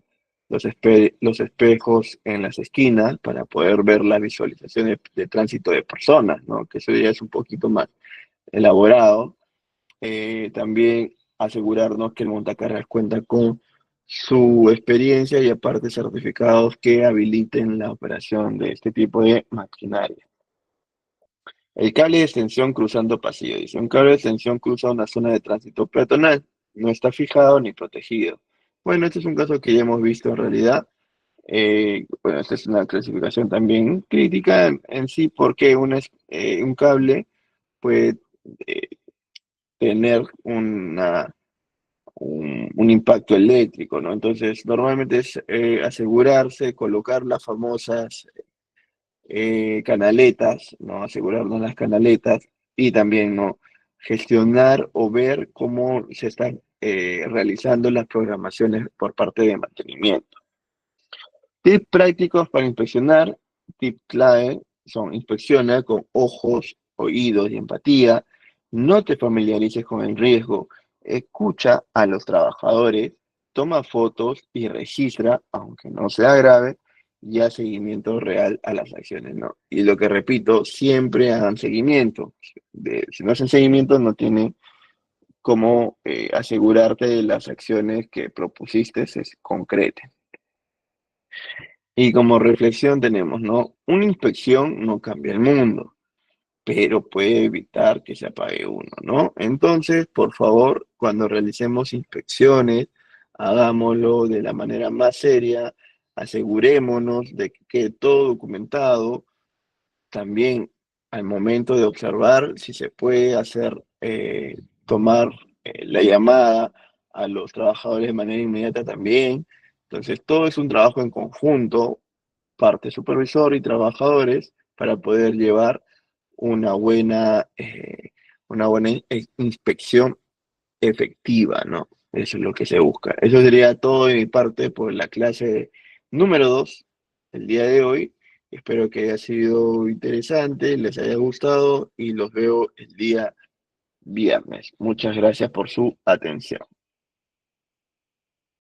los espejos en las esquinas para poder ver las visualizaciones de tránsito de personas, ¿no? Que eso ya es un poquito más elaborado. También asegurarnos que el montacargas cuenta con su experiencia y aparte certificados que habiliten la operación de este tipo de maquinaria. El cable de extensión cruzando pasillo. Dice, un cable de extensión cruza una zona de tránsito peatonal. No está fijado ni protegido. Bueno, este es un caso que ya hemos visto en realidad. Bueno, esta es una clasificación también crítica en sí, porque un cable puede eh, tener un impacto eléctrico, ¿no? Entonces, normalmente es asegurarse, colocar las famosas canaletas, ¿no? Asegurarnos las canaletas y también, ¿no? Gestionar o ver cómo se están realizando las programaciones por parte de mantenimiento. Tips prácticos para inspeccionar. Tip clave son inspecciona con ojos, oídos y empatía. No te familiarices con el riesgo. Escucha a los trabajadores, toma fotos y registra, aunque no sea grave, y haz seguimiento real a las acciones, ¿no? Y lo que repito, siempre hagan seguimiento. Si no hacen seguimiento, no tiene cómo asegurarte de las acciones que propusiste se concreten. Y como reflexión tenemos, ¿no? Una inspección no cambia el mundo, pero puede evitar que se apague uno, ¿no? Entonces, por favor, cuando realicemos inspecciones, hagámoslo de la manera más seria, asegurémonos de que quede todo documentado. También al momento de observar si se puede hacer, tomar la llamada a los trabajadores de manera inmediata también. Entonces, todo es un trabajo en conjunto, parte supervisor y trabajadores, para poder llevar una buena inspección efectiva, ¿no? Eso es lo que se busca. Eso sería todo de mi parte por la clase número 2 el día de hoy. Espero que haya sido interesante, les haya gustado y los veo el día viernes. Muchas gracias por su atención.